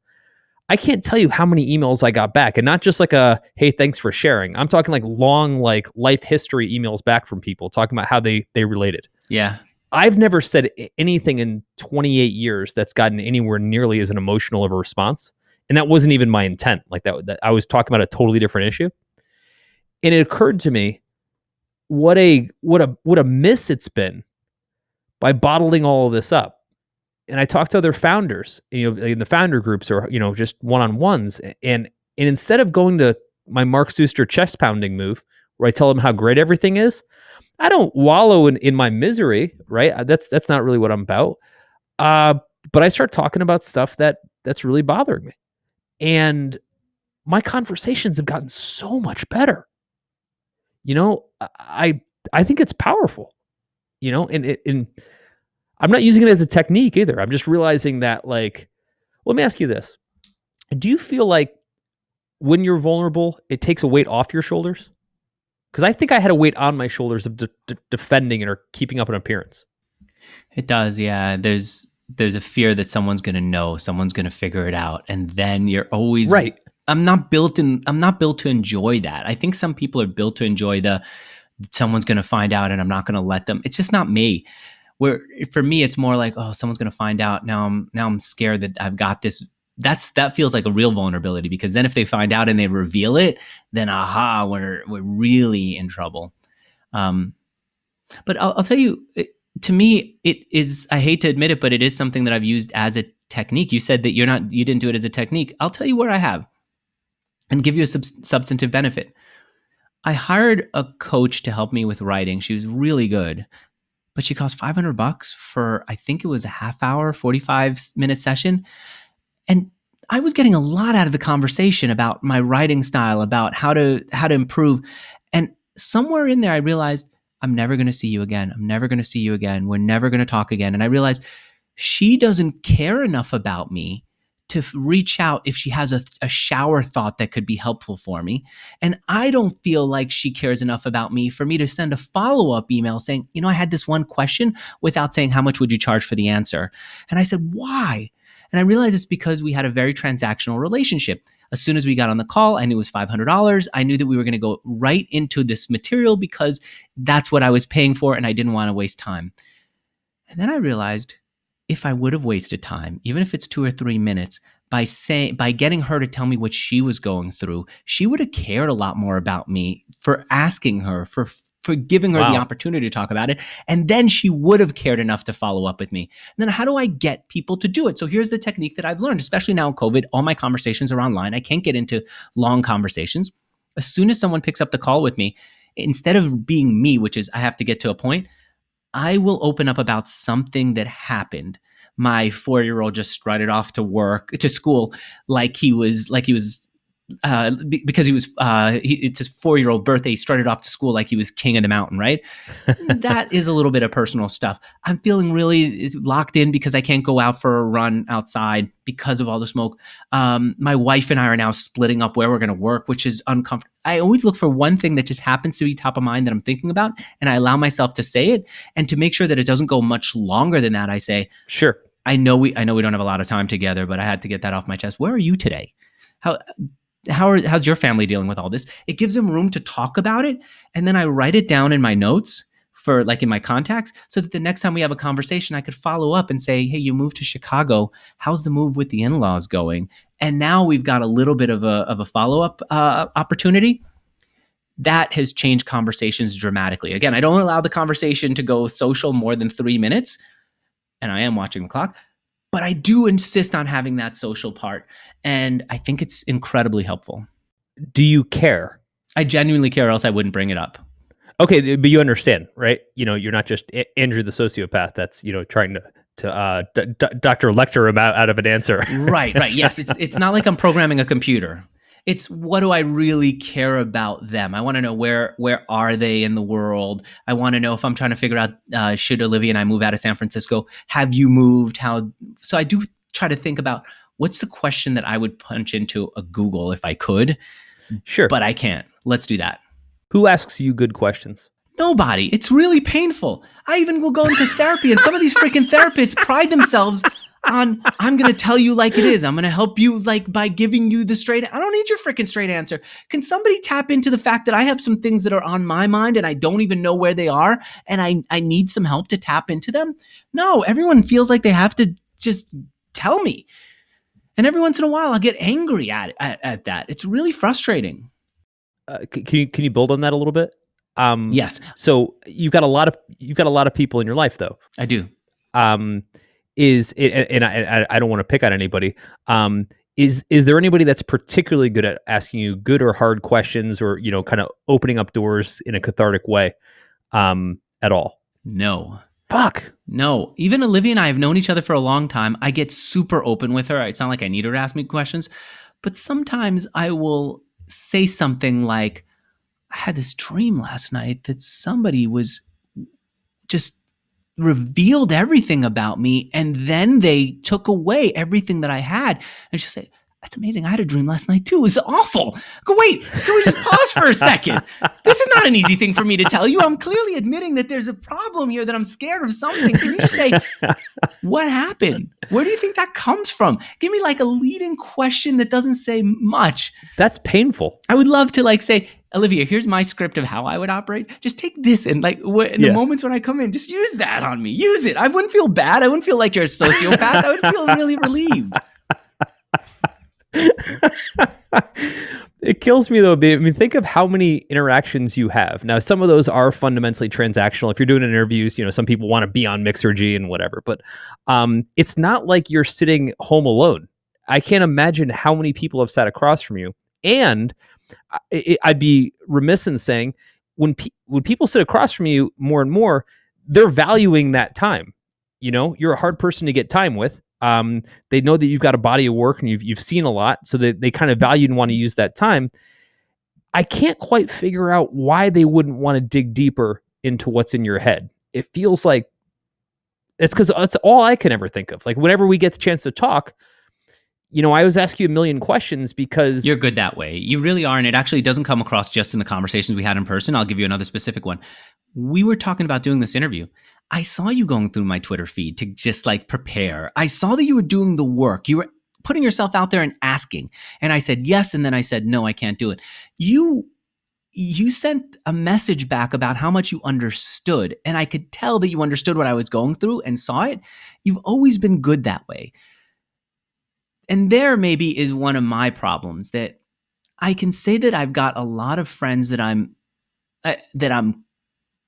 I can't tell you how many emails I got back, and not just like hey, thanks for sharing. I'm talking like long, like life history emails back from people talking about how they related. Yeah. I've never said anything in 28 years that's gotten anywhere nearly as an emotional of a response. And that wasn't even my intent. Like that I was talking about a totally different issue. And it occurred to me what a miss it's been by bottling all of this up. And I talked to other founders, in the founder groups, or just one-on-ones, and instead of going to my Mark Zuster chest pounding move where I tell them how great everything is, I don't wallow in my misery, right? That's not really what I'm about. But I start talking about stuff that's really bothering me. And my conversations have gotten so much better. I think it's powerful, and I'm not using it as a technique either. I'm just realizing that, like, let me ask you this. Do you feel like when you're vulnerable, it takes a weight off your shoulders? Because I think I had a weight on my shoulders of defending or keeping up an appearance. It does, yeah. There's a fear that someone's going to know, someone's going to figure it out, and then you're always right. I'm not built to enjoy that. I think some people are built to enjoy someone's going to find out and I'm not going to let them. It's just not me. Where for me, it's more like, oh, someone's going to find out. Now I'm scared that I've got this. That feels like a real vulnerability, because then if they find out and they reveal it, then we're really in trouble. But I'll tell you, to me, it is, I hate to admit it, but it is something that I've used as a technique. You said that you didn't do it as a technique. I'll tell you where I have and give you a substantive benefit. I hired a coach to help me with writing. She was really good, but she cost $500 for, I think it was a half hour, 45-minute session. And I was getting a lot out of the conversation about my writing style, about how to improve. And somewhere in there, I realized, I'm never going to see you again. I'm never going to see you again. We're never going to talk again. And I realized she doesn't care enough about me to reach out if she has a shower thought that could be helpful for me. And I don't feel like she cares enough about me for me to send a follow-up email saying, I had this one question, without saying, how much would you charge for the answer? And I said, why? And I realized it's because we had a very transactional relationship. As soon as we got on the call, I knew it was $500. I knew that we were going to go right into this material because that's what I was paying for, and I didn't want to waste time. And then I realized, if I would have wasted time, even if it's 2 or 3 minutes, by getting her to tell me what she was going through, she would have cared a lot more about me for asking her, for giving her the opportunity to talk about it. And then she would have cared enough to follow up with me. And then how do I get people to do it? So here's the technique that I've learned, especially now in COVID. All my conversations are online. I can't get into long conversations. As soon as someone picks up the call with me, instead of being me, which is I have to get to a point, I will open up about something that happened. My 4-year-old just strutted off to school like he was because it's his 4-year-old birthday. He strutted off to school like he was king of the mountain, right? That is a little bit of personal stuff. I'm feeling really locked in because I can't go out for a run outside because of all the smoke. My wife and I are now splitting up where we're going to work, which is uncomfortable. I always look for one thing that just happens to be top of mind that I'm thinking about, and I allow myself to say it. And to make sure that it doesn't go much longer than that, I say, sure. I know we don't have a lot of time together, but I had to get that off my chest. Where are you today? How's your family dealing with all this? It gives them room to talk about it. And then I write it down in my notes for in my contacts, so that the next time we have a conversation, I could follow up and say, hey, you moved to Chicago. How's the move with the in-laws going? And now we've got a little bit of a follow-up opportunity. That has changed conversations dramatically. Again, I don't allow the conversation to go social more than 3 minutes, and I am watching the clock, but I do insist on having that social part, and I think it's incredibly helpful. Do you care? I genuinely care, or else I wouldn't bring it up. Okay, but you understand, right? You're not just Andrew the sociopath that's trying to Dr. Lecter him out of an answer. Right. Yes, it's not like I'm programming a computer. It's, what do I really care about them? I want to know where are they in the world? I want to know, if I'm trying to figure out, should Olivia and I move out of San Francisco? Have you moved? So I do try to think about, what's the question that I would punch into a Google if I could? Sure. But I can't. Let's do that. Who asks you good questions? Nobody. It's really painful. I even will go into therapy, and some of these freaking therapists pride themselves on, I'm going to tell you like it is. I'm going to help you by giving you the straight. I don't need your freaking straight answer. Can somebody tap into the fact that I have some things that are on my mind and I don't even know where they are, and I need some help to tap into them? No, everyone feels like they have to just tell me. And every once in a while, I'll get angry at that. It's really frustrating. Can you build on that a little bit? Yes. So you've got a lot of people in your life, though. I do. Is it, and I don't want to pick on anybody. Is there anybody that's particularly good at asking you good or hard questions, or kind of opening up doors in a cathartic way, at all? No. Fuck. No. Even Olivia and I have known each other for a long time. I get super open with her. It's not like I need her to ask me questions, but sometimes I will say something like, I had this dream last night that somebody was just revealed everything about me, and then they took away everything that I had. And she'll say, that's amazing. I had a dream last night too. It was awful. Go, wait, can we just pause for a second? This is not an easy thing for me to tell you. I'm clearly admitting that there's a problem here, that I'm scared of something. Can you just say, what happened? Where do you think that comes from? Give me a leading question that doesn't say much. That's painful. I would love to say, Olivia, here's my script of how I would operate. Just take this and in the moments when I come in, just use that on me. Use it. I wouldn't feel bad. I wouldn't feel like you're a sociopath. I would feel really relieved. It kills me though. I mean, think of how many interactions you have. Now, some of those are fundamentally transactional. If you're doing interviews, some people want to be on Mixergy and whatever, but it's not like you're sitting home alone. I can't imagine how many people have sat across from you. And I'd be remiss in saying when people sit across from you more and more, they're valuing that time. You're a hard person to get time with. They know that you've got a body of work and you've seen a lot, so they kind of value and want to use that time. I can't quite figure out why they wouldn't want to dig deeper into what's in your head. It feels like it's because that's all I can ever think of. Like whenever we get the chance to talk, I always ask you a million questions because you're good that way. You really are. And it actually doesn't come across just in the conversations we had in person. I'll give you another specific one. We were talking about doing this interview. I saw you going through my Twitter feed to just like prepare. I saw that you were doing the work. You were putting yourself out there and asking. And I said, yes. And then I said, no, I can't do it. You sent a message back about how much you understood. And I could tell that you understood what I was going through and saw it. You've always been good that way. And there maybe is one of my problems, that I can say that I've got a lot of friends that I'm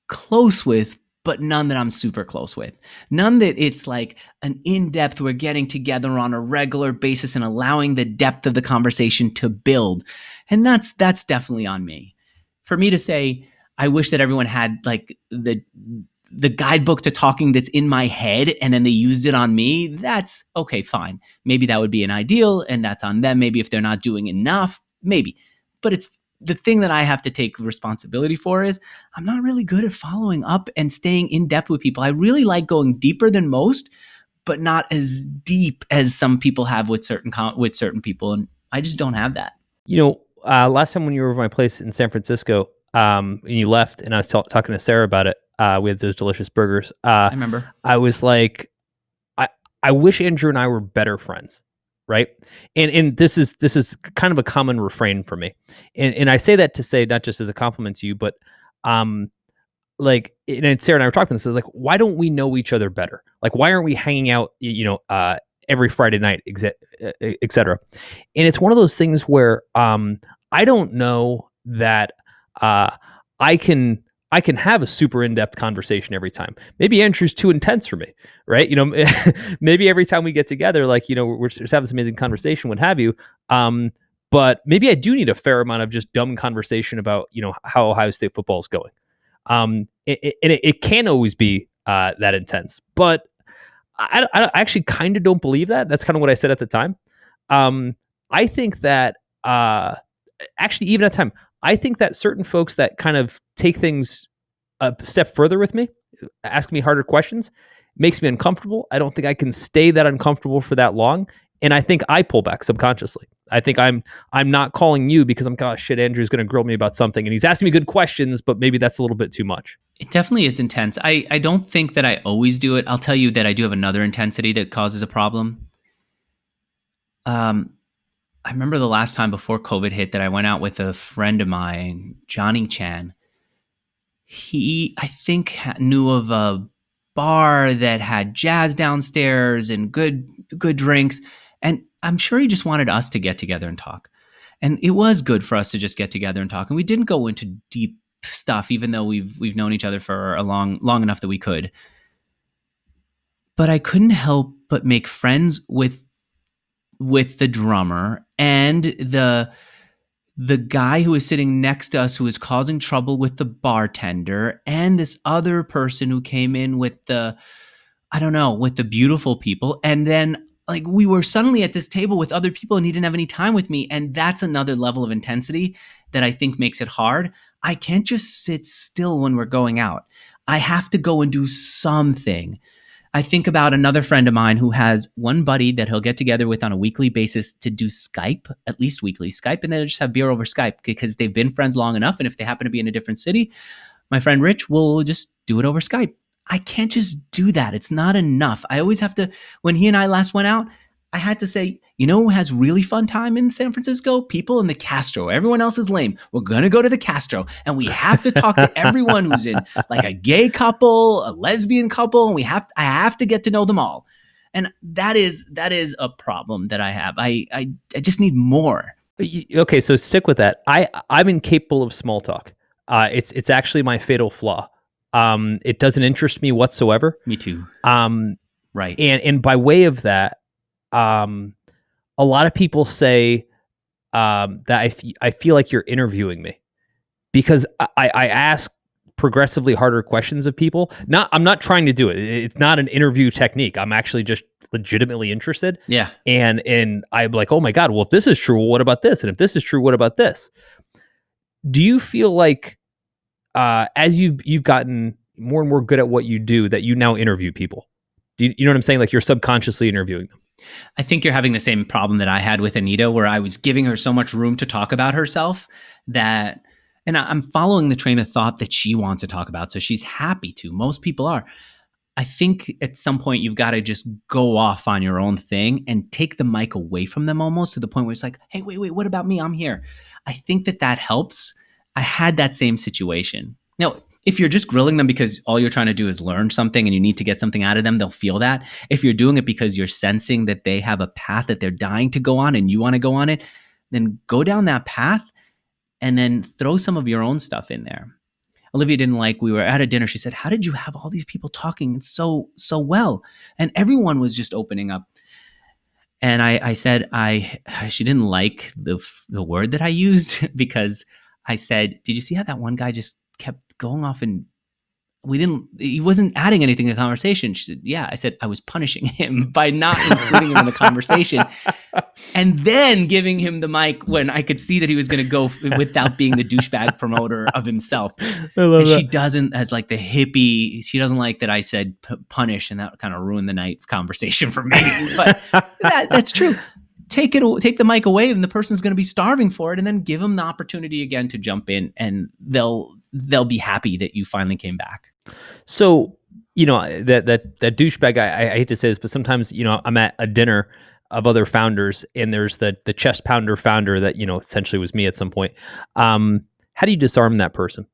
close with, but none that I'm super close with. None that it's like an in-depth, we're getting together on a regular basis and allowing the depth of the conversation to build. And that's definitely on me. For me to say, I wish that everyone had like the guidebook to talking that's in my head and then they used it on me, that's okay, fine. Maybe that would be an ideal and that's on them. Maybe if they're not doing enough, maybe. But it's the thing that I have to take responsibility for is I'm not really good at following up and staying in depth with people. I really like going deeper than most, but not as deep as some people have with certain people. And I just don't have that. Last time when you were over my place in San Francisco, and you left and I was talking to Sarah about it, we had those delicious burgers. I remember. I was like, I wish Andrew and I were better friends, right? And this is kind of a common refrain for me, and I say that to say not just as a compliment to you, but like, and Sarah and I were talking about this. I was like, why don't we know each other better? Like, why aren't we hanging out? Every Friday night, et cetera. And it's one of those things where I don't know that I can have a super in-depth conversation every time. Maybe Andrew's too intense for me, right? Maybe every time we get together, like, we're just having this amazing conversation, what have you. But maybe I do need a fair amount of just dumb conversation about, how Ohio State football is going. It can't always be that intense, but I actually kind of don't believe that. That's kind of what I said at the time. I think that actually, even at the time, I think that certain folks that kind of take things a step further with me, ask me harder questions, makes me uncomfortable. I don't think I can stay that uncomfortable for that long. And I think I pull back subconsciously. I think I'm not calling you because I'm, gosh, shit, Andrew's going to grill me about something and he's asking me good questions, but maybe that's a little bit too much. It definitely is intense. I don't think that I always do it. I'll tell you that I do have another intensity that causes a problem. I remember the last time before COVID hit that I went out with a friend of mine, Johnny Chan. He, I think, knew of a bar that had jazz downstairs and good drinks. And I'm sure he just wanted us to get together and talk. And it was good for us to just get together and talk. And we didn't go into deep stuff, even though we've known each other for a long enough that we could. But I couldn't help but make friends with the drummer and the guy who was sitting next to us who was causing trouble with the bartender and this other person who came in with the beautiful people. And then like we were suddenly at this table with other people and he didn't have any time with me. And that's another level of intensity that I think makes it hard. I can't just sit still when we're going out. I have to go and do something. I think about another friend of mine who has one buddy that he'll get together with on a weekly basis to do Skype, at least weekly Skype, and then just have beer over Skype because they've been friends long enough. And if they happen to be in a different city, my friend Rich will just do it over Skype. I can't just do that. It's not enough. I always have to, when he and I last went out, I had to say, who has really fun time in San Francisco? People in the Castro. Everyone else is lame. We're going to go to the Castro and we have to talk to everyone who's in like a gay couple, a lesbian couple. And I have to get to know them all. And that is a problem that I have. I just need more. Okay, so stick with that. I'm incapable of small talk. It's actually my fatal flaw. It doesn't interest me whatsoever. Me too. Um, Right. and by way of that, um, a lot of people say that I feel like you're interviewing me because I ask progressively harder questions of people. I'm not trying to do it. It's not an interview technique. I'm actually just legitimately interested. Yeah. And I'm like, oh my God, well, if this is true, well, what about this? And if this is true, what about this? Do you feel like as you've gotten more and more good at what you do, that you now interview people? You know what I'm saying? Like you're subconsciously interviewing them. I think you're having the same problem that I had with Anita, where I was giving her so much room to talk about herself that, and I'm following the train of thought that she wants to talk about. So she's happy to. Most people are. I think at some point you've got to just go off on your own thing and take the mic away from them, almost to the point where it's like, hey, wait, what about me? I'm here. I think that helps. I had that same situation. Now, if you're just grilling them because all you're trying to do is learn something and you need to get something out of them, they'll feel that. If you're doing it because you're sensing that they have a path that they're dying to go on and you want to go on it, then go down that path and then throw some of your own stuff in there. Olivia didn't like, we were at a dinner. She said, how did you have all these people talking so well? And everyone was just opening up. And I said, she didn't like the word that I used because I said, did you see how that one guy just kept going off and he wasn't adding anything to the conversation? She said, yeah. I said, I was punishing him by not including him in the conversation and then giving him the mic when I could see that he was going to go without being the douchebag promoter of himself. And she doesn't, as like the hippie, she doesn't like that I said punish, and that kind of ruined the night conversation for me. But that's true. Take the mic away, and the person's going to be starving for it, and then give them the opportunity again to jump in, and they'll be happy that you finally came back. So, that douchebag, I hate to say this, but sometimes, I'm at a dinner of other founders and there's the chest pounder founder that, essentially was me at some point. How do you disarm that person?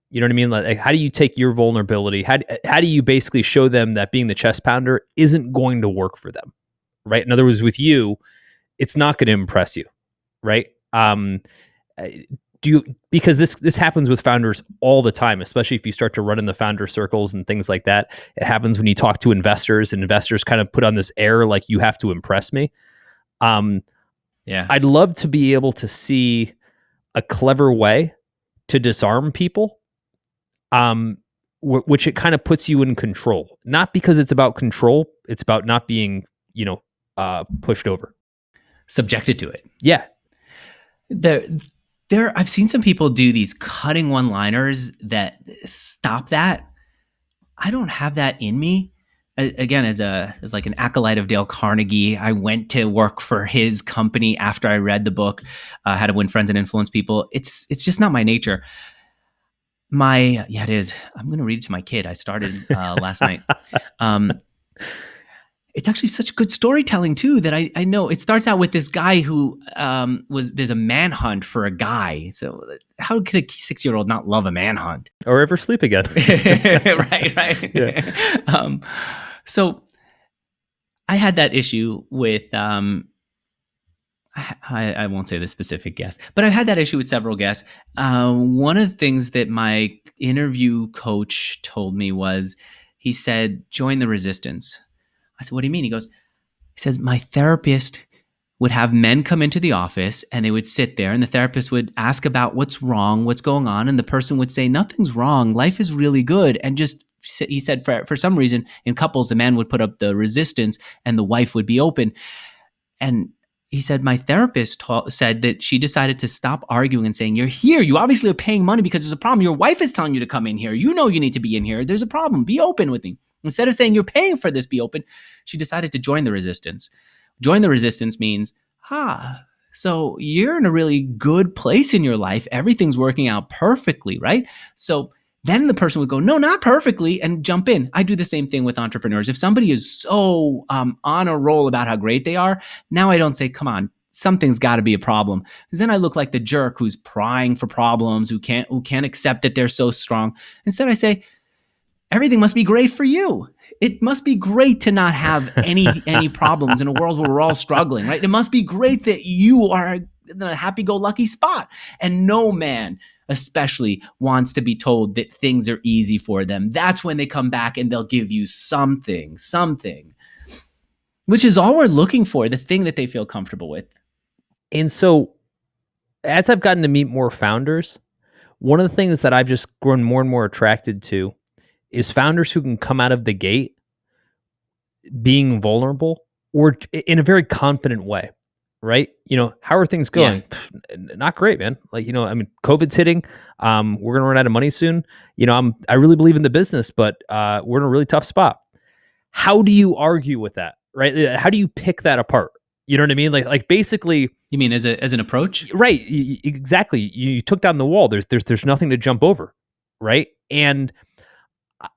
You know what I mean? Like, how do you take your vulnerability? How do you basically show them that being the chest pounder isn't going to work for them? Right. In other words, with you, it's not going to impress you. Right. Because this happens with founders all the time, especially if you start to run in the founder circles and things like that. It happens when you talk to investors, and investors kind of put on this air like you have to impress me. Yeah, I'd love to be able to see a clever way to disarm people, which it kind of puts you in control. Not because it's about control, it's about not being, pushed over, subjected to it. Yeah. I've seen some people do these cutting one-liners that stop that. I don't have that in me. Again, as like an acolyte of Dale Carnegie, I went to work for his company after I read the book, How to Win Friends and Influence People. It's just not my nature. It is. I'm going to read it to my kid. I started last night. It's actually such good storytelling too that I know. It starts out with this guy who there's a manhunt for a guy. So how could a 6-year-old not love a manhunt or ever sleep again? right. Yeah. So I had that issue with I won't say the specific guest, but I've had that issue with several guests. One of the things that my interview coach told me was, he said, join the resistance. I said, what do you mean? He says, my therapist would have men come into the office and they would sit there and the therapist would ask about what's wrong, what's going on. And the person would say, nothing's wrong. Life is really good. And he said, for some reason in couples, the man would put up the resistance and the wife would be open. And he said, my therapist said that she decided to stop arguing and saying, you're here. You obviously are paying money because there's a problem. Your wife is telling you to come in here. You know you need to be in here. There's a problem. Be open with me. Instead of saying you're paying for this, be open, she decided to join the resistance. Join the resistance means, so you're in a really good place in your life. Everything's working out perfectly, right? So then the person would go, no, not perfectly, and jump in. I do the same thing with entrepreneurs. If somebody is so on a roll about how great they are, now I don't say, come on, something's got to be a problem. Because then I look like the jerk who's prying for problems, who can't accept that they're so strong. Instead, I say, everything must be great for you. It must be great to not have any problems in a world where we're all struggling, right? It must be great that you are a happy-go-lucky spot. And no man especially wants to be told that things are easy for them. That's when they come back and they'll give you something, which is all we're looking for, the thing that they feel comfortable with. And so as I've gotten to meet more founders, one of the things that I've just grown more and more attracted to is founders who can come out of the gate being vulnerable or in a very confident way, right? How are things going? Yeah. Not great, man. Like, I mean, COVID's hitting. We're gonna run out of money soon. I really believe in the business, but we're in a really tough spot. How do you argue with that, right? How do you pick that apart? You know what I mean? Like basically. You mean as an approach? Right. Exactly. You took down the wall. There's nothing to jump over, right? And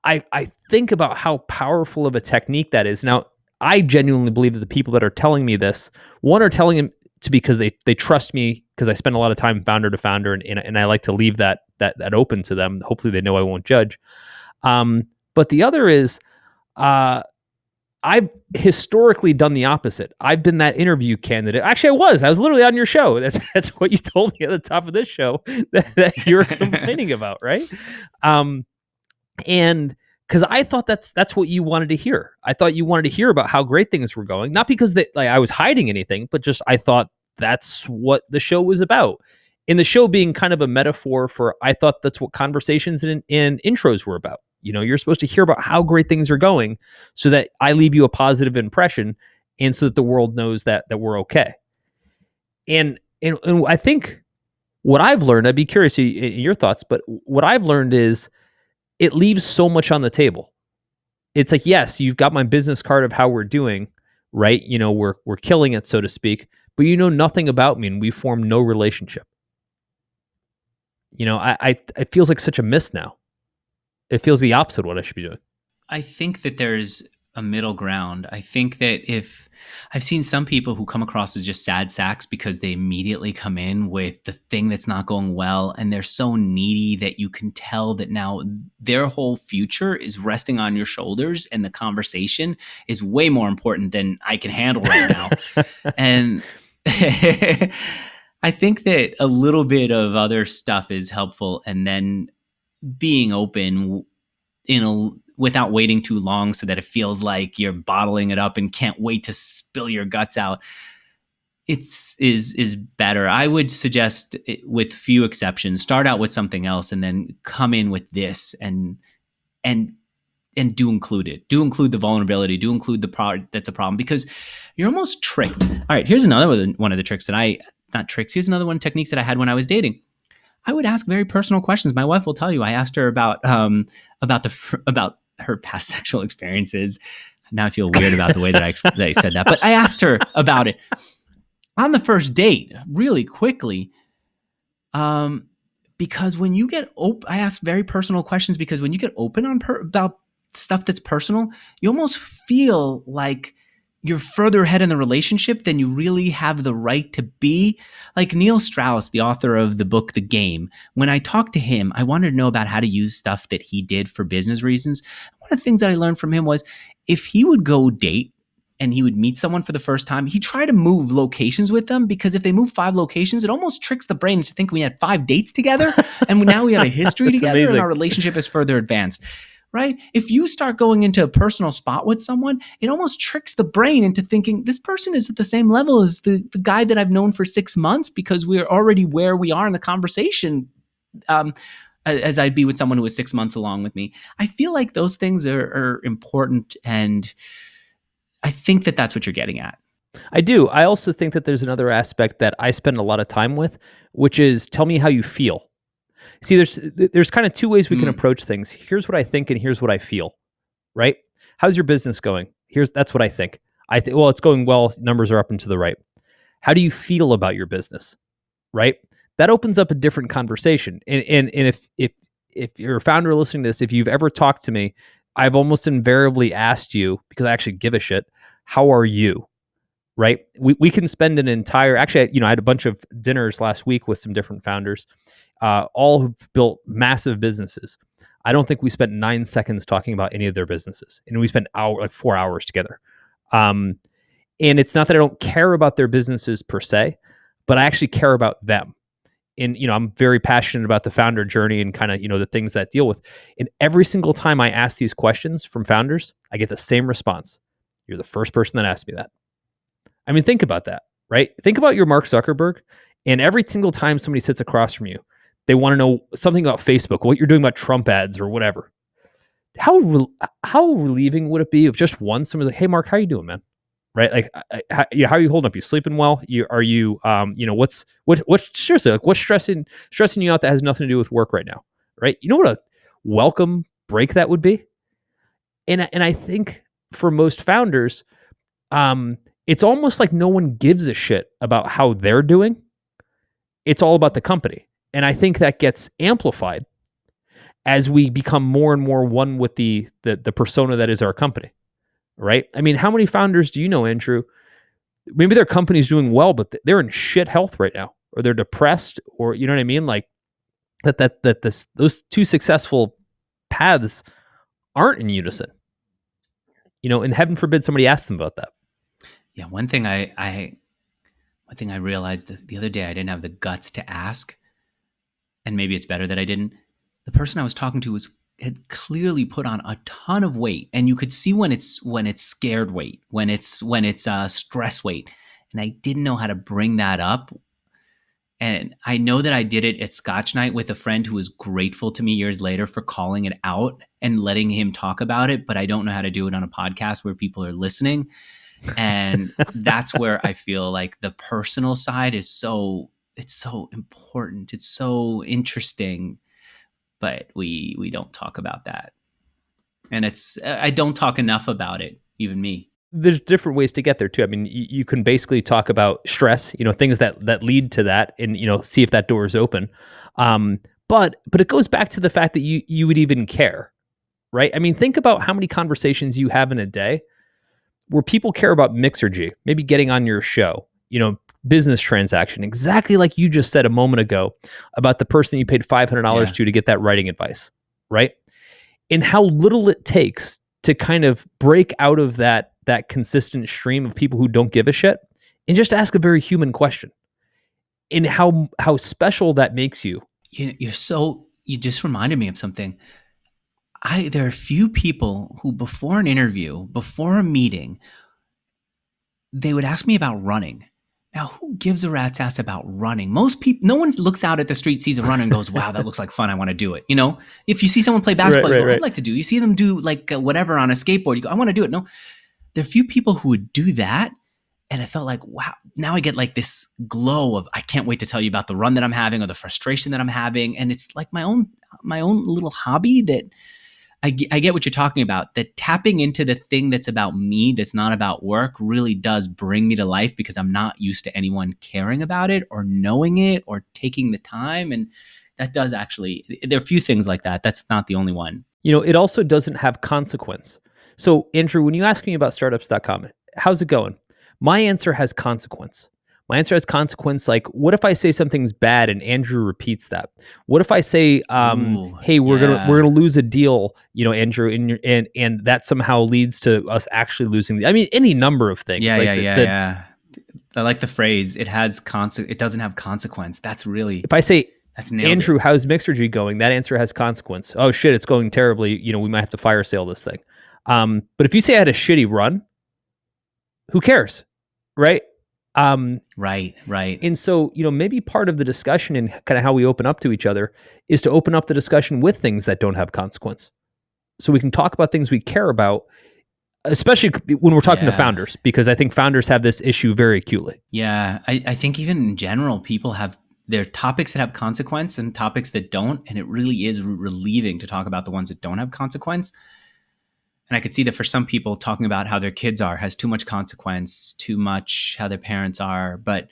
I think about how powerful of a technique that is. Now, I genuinely believe that the people that are telling me this, one, are telling him to because they trust me because I spend a lot of time founder to founder, and I like to leave that open to them. Hopefully, they know I won't judge. But the other is, I've historically done the opposite. I've been that interview candidate. Actually, I was literally on your show. That's what you told me at the top of this show that you were complaining about, right? And because I thought that's what you wanted to hear. I thought you wanted to hear about how great things were going, not because I was hiding anything, but just I thought that's what the show was about. And the show being kind of a metaphor for, I thought that's what conversations and intros were about. You're supposed to hear about how great things are going so that I leave you a positive impression and so that the world knows that we're okay. And I think what I've learned, I'd be curious in your thoughts, but what I've learned is it leaves so much on the table. It's like, yes, you've got my business card of how we're doing, right? We're killing it, so to speak, but you know nothing about me and we form no relationship. It feels like such a miss now. It feels the opposite of what I should be doing. I think that there's a middle ground. I think that if I've seen some people who come across as just sad sacks because they immediately come in with the thing that's not going well, and they're so needy that you can tell that now their whole future is resting on your shoulders, and the conversation is way more important than I can handle right now. And I think that a little bit of other stuff is helpful, and then being open without waiting too long so that it feels like you're bottling it up and can't wait to spill your guts out. Is better. I would suggest, with few exceptions, start out with something else and then come in with this and do include it. Do include the vulnerability. Do include the part that's a problem, because you're almost tricked. All right, here's another one of the tricks here's another one techniques that I had when I was dating. I would ask very personal questions. My wife will tell you. I asked her about her past sexual experiences. Now I feel weird about the way that I said that, but I asked her about it on the first date really quickly. Because when you get open, I ask very personal questions, because when you get open about stuff that's personal, you almost feel like you're further ahead in the relationship than you really have the right to be. Like Neil Strauss, the author of the book, The Game, when I talked to him, I wanted to know about how to use stuff that he did for business reasons. One of the things that I learned from him was, if he would go date and he would meet someone for the first time, he tried to move locations with them, because if they move 5 locations, it almost tricks the brain to think we had 5 dates together and now we have a history together amazing. And our relationship is further advanced. Right? If you start going into a personal spot with someone, it almost tricks the brain into thinking this person is at the same level as the guy that I've known for 6 months, because we're already where we are in the conversation, as I'd be with someone who was 6 months along with me. I feel like those things are important, and I think that that's what you're getting at. I do. I also think that there's another aspect that I spend a lot of time with, which is tell me how you feel. See, there's kind of 2 ways we can approach things. Here's what I think and here's what I feel, right? How's your business going? That's what I think. Well, it's going well. Numbers are up and to the right. How do you feel about your business, right? That opens up a different conversation. And if you're a founder listening to this, if you've ever talked to me, I've almost invariably asked you, because I actually give a shit, how are you? Right? We can spend an entire, actually, I had a bunch of dinners last week with some different founders, all who've built massive businesses. I don't think we spent 9 seconds talking about any of their businesses, and we spent 4 hours together. And it's not that I don't care about their businesses per se, but I actually care about them. And, I'm very passionate about the founder journey and kind of, the things that deal with. And every single time I ask these questions from founders, I get the same response. You're the first person that asked me that. I mean, think about that, right? Think about your Mark Zuckerberg, and every single time somebody sits across from you, they want to know something about Facebook, what you're doing about Trump ads or whatever. How relieving would it be if just once somebody's like, "Hey, Mark, how you doing, man?" Right? Like, how are you holding up? You sleeping well? What's seriously, like, what's stressing you out that has nothing to do with work right now, right? You know what a welcome break that would be. And I think for most founders, it's almost like no one gives a shit about how they're doing. It's all about the company, and I think that gets amplified as we become more and more one with the persona that is our company. Right? I mean, how many founders do you know, Andrew? Maybe their company's doing well, but they're in shit health right now, or they're depressed, or you know what I mean? Like those two successful paths aren't in unison. And heaven forbid somebody asks them about that. Yeah, one thing I realized the other day, I didn't have the guts to ask, and maybe it's better that I didn't. The person I was talking to had clearly put on a ton of weight, and you could see when it's scared weight, when it's stress weight, and I didn't know how to bring that up. And I know that I did it at Scotch Night with a friend who was grateful to me years later for calling it out and letting him talk about it, but I don't know how to do it on a podcast where people are listening. And that's where I feel like the personal side is so important. It's so interesting, but we don't talk about that. And I don't talk enough about it, even me. There's different ways to get there too. I mean, you can basically talk about stress, things that lead to that, and see if that door is open. But it goes back to the fact that you would even care, right? I mean, think about how many conversations you have in a day where people care about Mixergy, maybe getting on your show, business transaction, exactly like you just said a moment ago about the person you paid $500 to get that writing advice, right? And how little it takes to kind of break out of that consistent stream of people who don't give a shit and just ask a very human question, and how special that makes you. You just reminded me of something. There are a few people who before an interview, before a meeting, they would ask me about running. Now, who gives a rat's ass about running? Most people, no one looks out at the street, sees a runner and goes, wow, that looks like fun. I want to do it. If you see someone play basketball, you go, I'd like to do. You see them do like whatever on a skateboard, you go, I want to do it. No, there are few people who would do that. And I felt like, wow, now I get like this glow of, I can't wait to tell you about the run that I'm having or the frustration that I'm having. And it's like my own little hobby that I get what you're talking about, that tapping into the thing that's about me, that's not about work, really does bring me to life, because I'm not used to anyone caring about it or knowing it or taking the time. And that does actually, there are a few things like that. That's not the only one. It also doesn't have consequence. So Andrew, when you ask me about startups.com, how's it going? My answer has consequence. My answer has consequence. Like, what if I say something's bad and Andrew repeats that? What if I say, "Hey, we're gonna lose a deal," Andrew, and that somehow leads to us actually losing. I mean, any number of things. Yeah. I like the phrase. It has It doesn't have consequence. That's really. If I say, Andrew, how's Mixergy going? That answer has consequence. Oh shit, it's going terribly. We might have to fire sale this thing. But if you say I had a shitty run, who cares, right? Right. And so, maybe part of the discussion and kind of how we open up to each other is to open up the discussion with things that don't have consequence. So we can talk about things we care about, especially when we're talking to founders, because I think founders have this issue very acutely. Yeah. I think even in general, people have their topics that have consequence and topics that don't. And it really is relieving to talk about the ones that don't have consequence. And I could see that for some people, talking about how their kids has too much consequence, too much how their parents are, but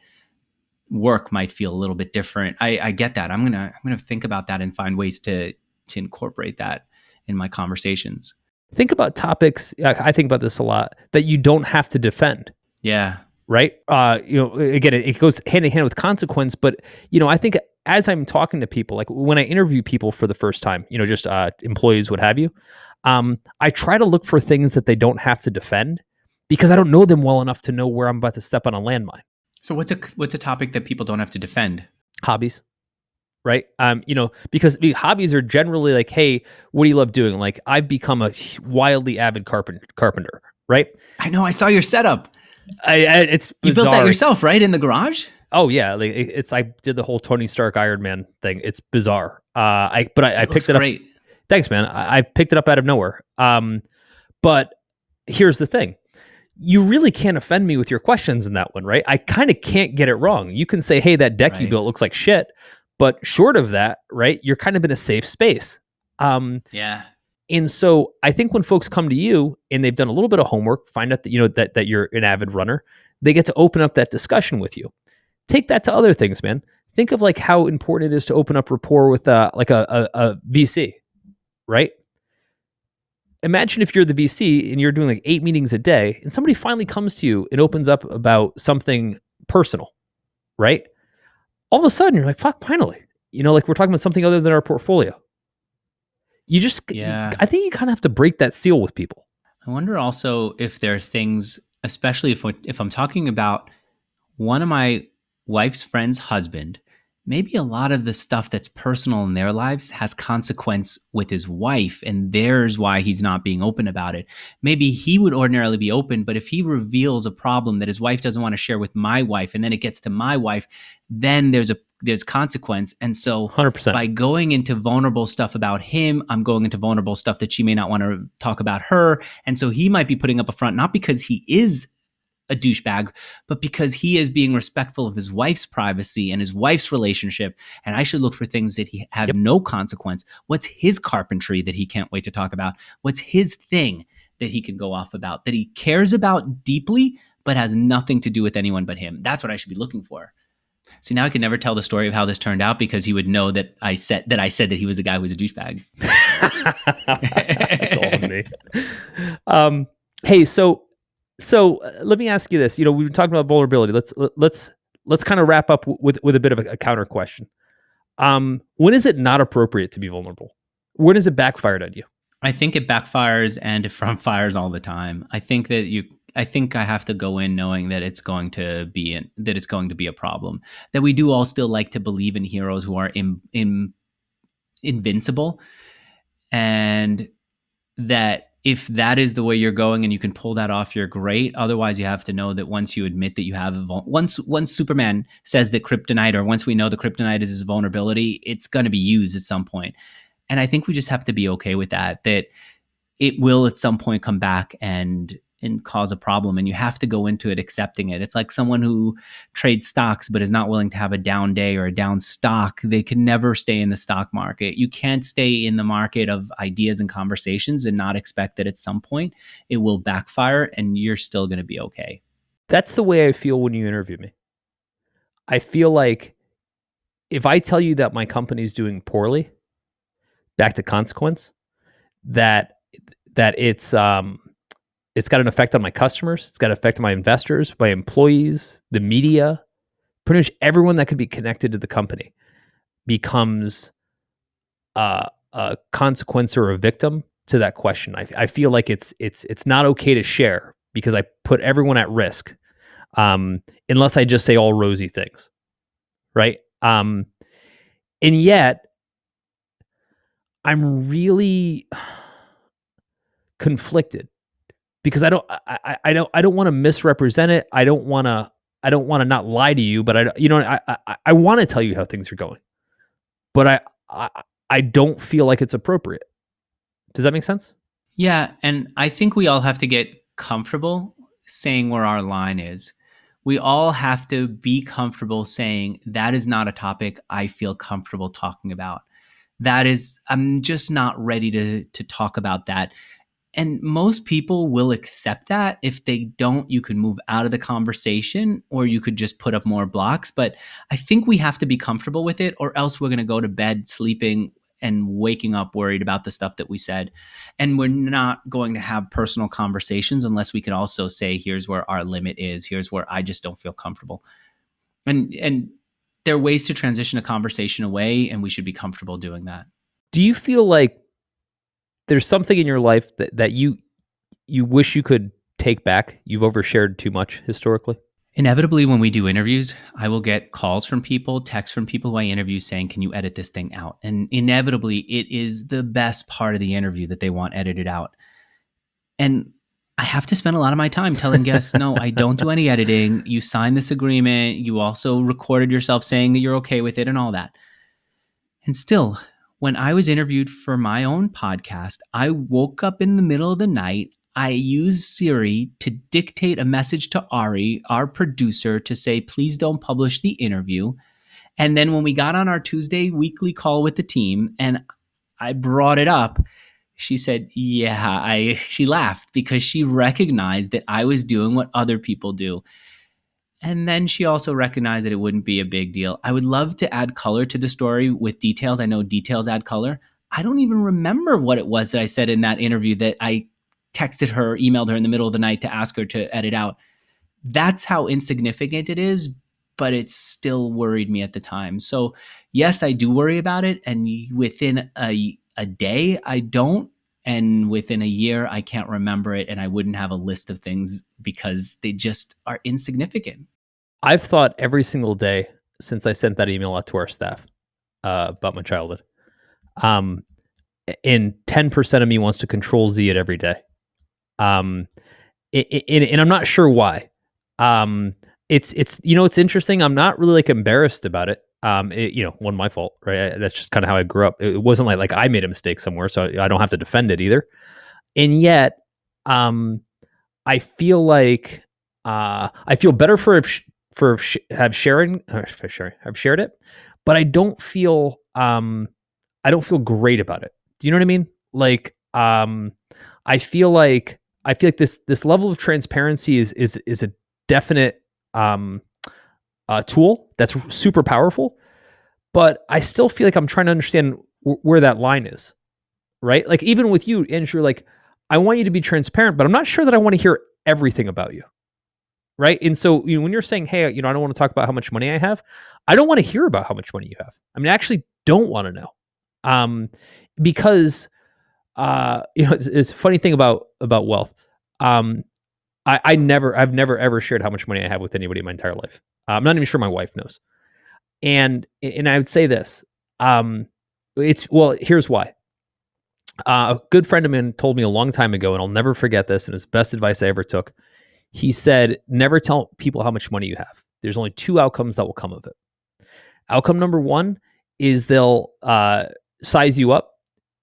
work might feel a little bit different. I get that. I'm gonna think about that and find ways to incorporate that in my conversations. Think about topics. I think about this a lot, that you don't have to defend. Yeah. Right. Again, it goes hand in hand with consequence, but I think as I'm talking to people, like when I interview people for the first time, just employees, what have you, I try to look for things that they don't have to defend, because I don't know them well enough to know where I'm about to step on a landmine. So what's a topic that people don't have to defend? Hobbies. Right. Because the hobbies are generally like, hey, what do you love doing? Like, I've become a wildly avid carpenter. Right. I know. I saw your setup. It's bizarre. You built that yourself, right? In the garage? Oh yeah. Like I did the whole Tony Stark Iron Man thing. It's bizarre. I picked it up. Great. Thanks, man. I picked it up out of nowhere. But here's the thing. You really can't offend me with your questions in that one, right? I kind of can't get it wrong. You can say, hey, that deck you built looks like shit. But short of that, right, you're kind of in a safe space. Yeah. And so I think when folks come to you and they've done a little bit of homework, find out that that you're an avid runner, they get to open up that discussion with you. Take that to other things, man. Think of like how important it is to open up rapport with like a VC, right? Imagine if you're the VC and you're doing like 8 meetings a day and somebody finally comes to you and opens up about something personal, right? All of a sudden you're like, fuck, finally. Like we're talking about something other than our portfolio. I think you kind of have to break that seal with people. I wonder also if there are things, especially if I'm talking about one of my wife's friend's husband, maybe a lot of the stuff that's personal in their lives has consequence with his wife, and there's why he's not being open about it. Maybe he would ordinarily be open, but if he reveals a problem that his wife doesn't want to share with my wife, and then it gets to my wife, then there's consequence. And so 100%. By going into vulnerable stuff about him, I'm going into vulnerable stuff that she may not want to talk about her. And so he might be putting up a front, not because he is a douchebag, but because he is being respectful of his wife's privacy and his wife's relationship. And I should look for things that have no consequence. What's his carpentry that he can't wait to talk about? What's his thing that he can go off about, that he cares about deeply, but has nothing to do with anyone but him? That's what I should be looking for. See, now I can never tell the story of how this turned out because he would know that I said that he was the guy who was a douchebag. That's all me. Hey, so let me ask you this. We've been talking about vulnerability. Let's kind of wrap up with a bit of a counter question. When is it not appropriate to be vulnerable? When is it backfired on you? I think it backfires and it front fires all the time. I think I have to go in knowing that it's going to be a problem. That we do all still like to believe in heroes who are invincible, and that if that is the way you're going and you can pull that off, you're great. Otherwise, you have to know that once you admit that you have once Superman says that kryptonite, or once we know the kryptonite is his vulnerability, it's going to be used at some point. And I think we just have to be okay with that it will at some point come back and cause a problem, and you have to go into it accepting it. It's like someone who trades stocks but is not willing to have a down day or a down stock. They can never stay in the stock market. You can't stay in the market of ideas and conversations and not expect that at some point it will backfire and you're still going to be okay. That's the way I feel when you interview me. I feel like if I tell you that my company is doing poorly, back to consequence, that it's got an effect on my customers. It's got an effect on my investors, my employees, the media. Pretty much everyone that could be connected to the company becomes a consequence or a victim to that question. I feel like it's not okay to share because I put everyone at risk, unless I just say all rosy things, right? And yet, I'm really conflicted because I don't want to misrepresent it. I don't want to not lie to you, but I want to tell you how things are going, but I don't feel like it's appropriate. Does that make sense? Yeah, and I think we all have to get comfortable saying where our line is. We all have to be comfortable saying that is not a topic I feel comfortable talking about. I'm just not ready to talk about that. And most people will accept that. If they don't, you could move out of the conversation or you could just put up more blocks. But I think we have to be comfortable with it, or else we're going to go to bed sleeping and waking up worried about the stuff that we said. And we're not going to have personal conversations unless we can also say, here's where our limit is. Here's where I just don't feel comfortable. And there are ways to transition a conversation away, and we should be comfortable doing that. Do you feel like there's something in your life that you wish you could take back? You've overshared too much historically? Inevitably, when we do interviews, I will get calls from people, texts from people who I interview saying, can you edit this thing out? And inevitably, it is the best part of the interview that they want edited out. And I have to spend a lot of my time telling guests, no, I don't do any editing. You signed this agreement. You also recorded yourself saying that you're okay with it and all that. And still, when I was interviewed for my own podcast, I woke up in the middle of the night. I used Siri to dictate a message to Ari, our producer, to say, please don't publish the interview. And then when we got on our Tuesday weekly call with the team and I brought it up, she said, she laughed because she recognized that I was doing what other people do. And then she also recognized that it wouldn't be a big deal. I would love to add color to the story with details. I know details add color. I don't even remember what it was that I said in that interview that I texted her, emailed her in the middle of the night to ask her to edit out. That's how insignificant it is, but it still worried me at the time. So yes, I do worry about it. And within a day, I don't. And within a year, I can't remember it. And I wouldn't have a list of things because they just are insignificant. I've thought every single day since I sent that email out to our staff about my childhood. And 10% of me wants to control Z it every day. And I'm not sure why. It's it's interesting. I'm not really like embarrassed about it. Wasn't my fault, right? That's just kind of how I grew up. It wasn't like I made a mistake somewhere, so I don't have to defend it either. And yet, I feel like I feel better have shared it, but I don't feel great about it. Do you know what I mean? Like, I feel like this level of transparency is a definite tool that's super powerful, but I still feel like I'm trying to understand where that line is, right? Like even with you, Andrew, like I want you to be transparent, but I'm not sure that I want to hear everything about you, right? And so when you're saying, hey, I don't want to talk about how much money I have, I don't want to hear about how much money you have. I mean, I actually don't want to know, because it's a funny thing about wealth. I've never ever shared how much money I have with anybody in my entire life. I'm not even sure my wife knows. And I would say this, here's why. A good friend of mine told me a long time ago, and I'll never forget this, and it's the best advice I ever took. He said, never tell people how much money you have. There's only two outcomes that will come of it. Outcome number one is they'll size you up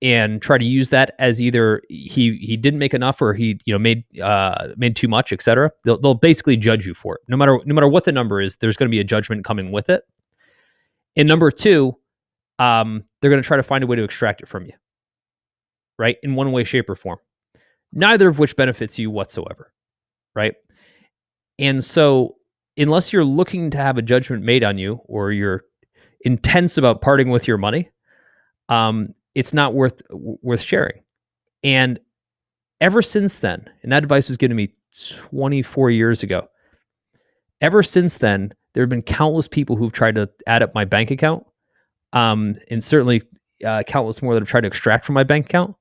and try to use that as either he didn't make enough or he made too much, etc. They'll basically judge you for it. No matter what the number is, there's going to be a judgment coming with it. And number two, they're going to try to find a way to extract it from you, right? In one way, shape, or form. Neither of which benefits you whatsoever, right? And so unless you're looking to have a judgment made on you or you're intense about parting with your money, it's not worth sharing. And ever since then, and that advice was given to me 24 years ago, ever since then, there have been countless people who've tried to add up my bank account, and certainly countless more that have tried to extract from my bank account.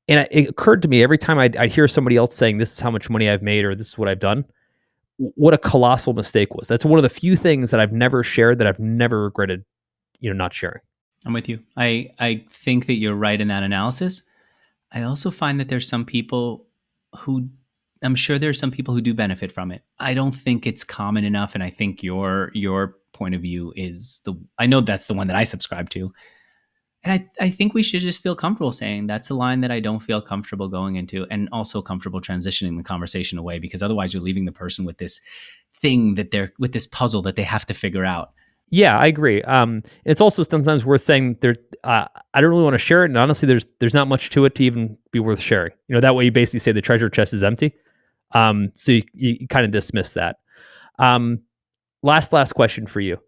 And it occurred to me every time I'd hear somebody else saying, this is how much money I've made or this is what I've done, what a colossal mistake was. That's one of the few things that I've never shared that I've never regretted, not sharing. I'm with you. I think that you're right in that analysis. I also find that there's some people who, I'm sure there's some people who do benefit from it. I don't think it's common enough. And I think your point of view is I know that's the one that I subscribe to. And I think we should just feel comfortable saying that's a line that I don't feel comfortable going into, and also comfortable transitioning the conversation away, because otherwise you're leaving the person with this thing with this puzzle that they have to figure out. Yeah, I agree. It's also sometimes worth saying I don't really want to share it, and honestly, there's not much to it to even be worth sharing. That way you basically say the treasure chest is empty. So you kind of dismiss that. Last question for you.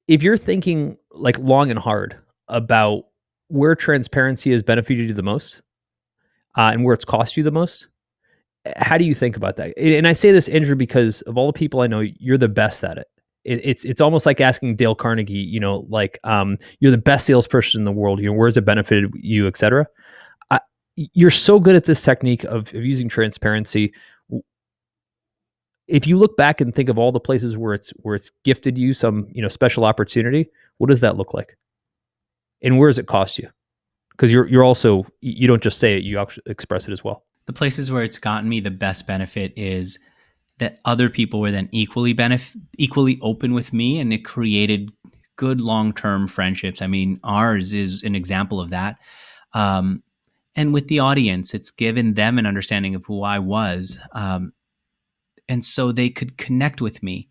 If you're thinking like long and hard about where transparency has benefited you the most, and where it's cost you the most, how do you think about that? And I say this, Andrew, because of all the people I know, you're the best at it. It's almost like asking Dale Carnegie, you're the best salesperson in the world. Where's it benefited you, et cetera. You're so good at this technique of using transparency. if you look back and think of all the places where it's gifted you some, special opportunity, what does that look like? And where does it cost you? Because you're also, you don't just say it, you actually express it as well. The places where it's gotten me the best benefit is that other people were then equally open with me, and it created good long-term friendships. I mean, ours is an example of that. And with the audience, it's given them an understanding of who I was. And so they could connect with me.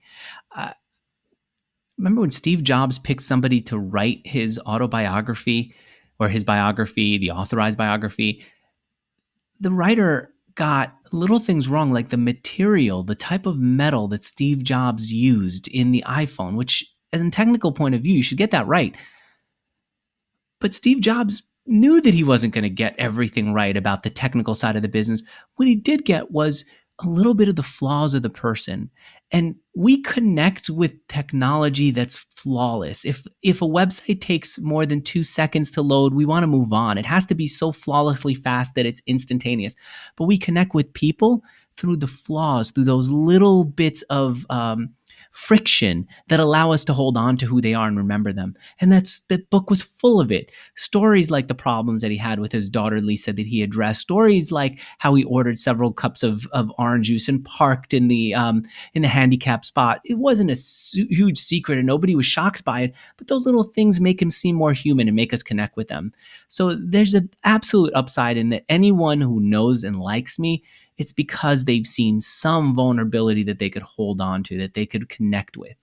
Remember when Steve Jobs picked somebody to write his autobiography or his biography, the authorized biography? The writer got little things wrong, like the material, the type of metal that Steve Jobs used in the iPhone, which, as a technical point of view, you should get that right. But Steve Jobs knew that he wasn't going to get everything right about the technical side of the business. What he did get was a little bit of the flaws of the person. And we connect with technology that's flawless. If a website takes more than 2 seconds to load, we want to move on. It has to be so flawlessly fast that it's instantaneous. But we connect with people through the flaws, through those little bits of friction that allow us to hold on to who they are and remember them. And that book was full of it. Stories like the problems that he had with his daughter Lisa that he addressed. Stories like how he ordered several cups of orange juice and parked in the handicap spot. It wasn't a huge secret and nobody was shocked by it, but those little things make him seem more human and make us connect with them. So there's an absolute upside in that anyone who knows and likes me, it's because they've seen some vulnerability that they could hold on to, that they could connect with.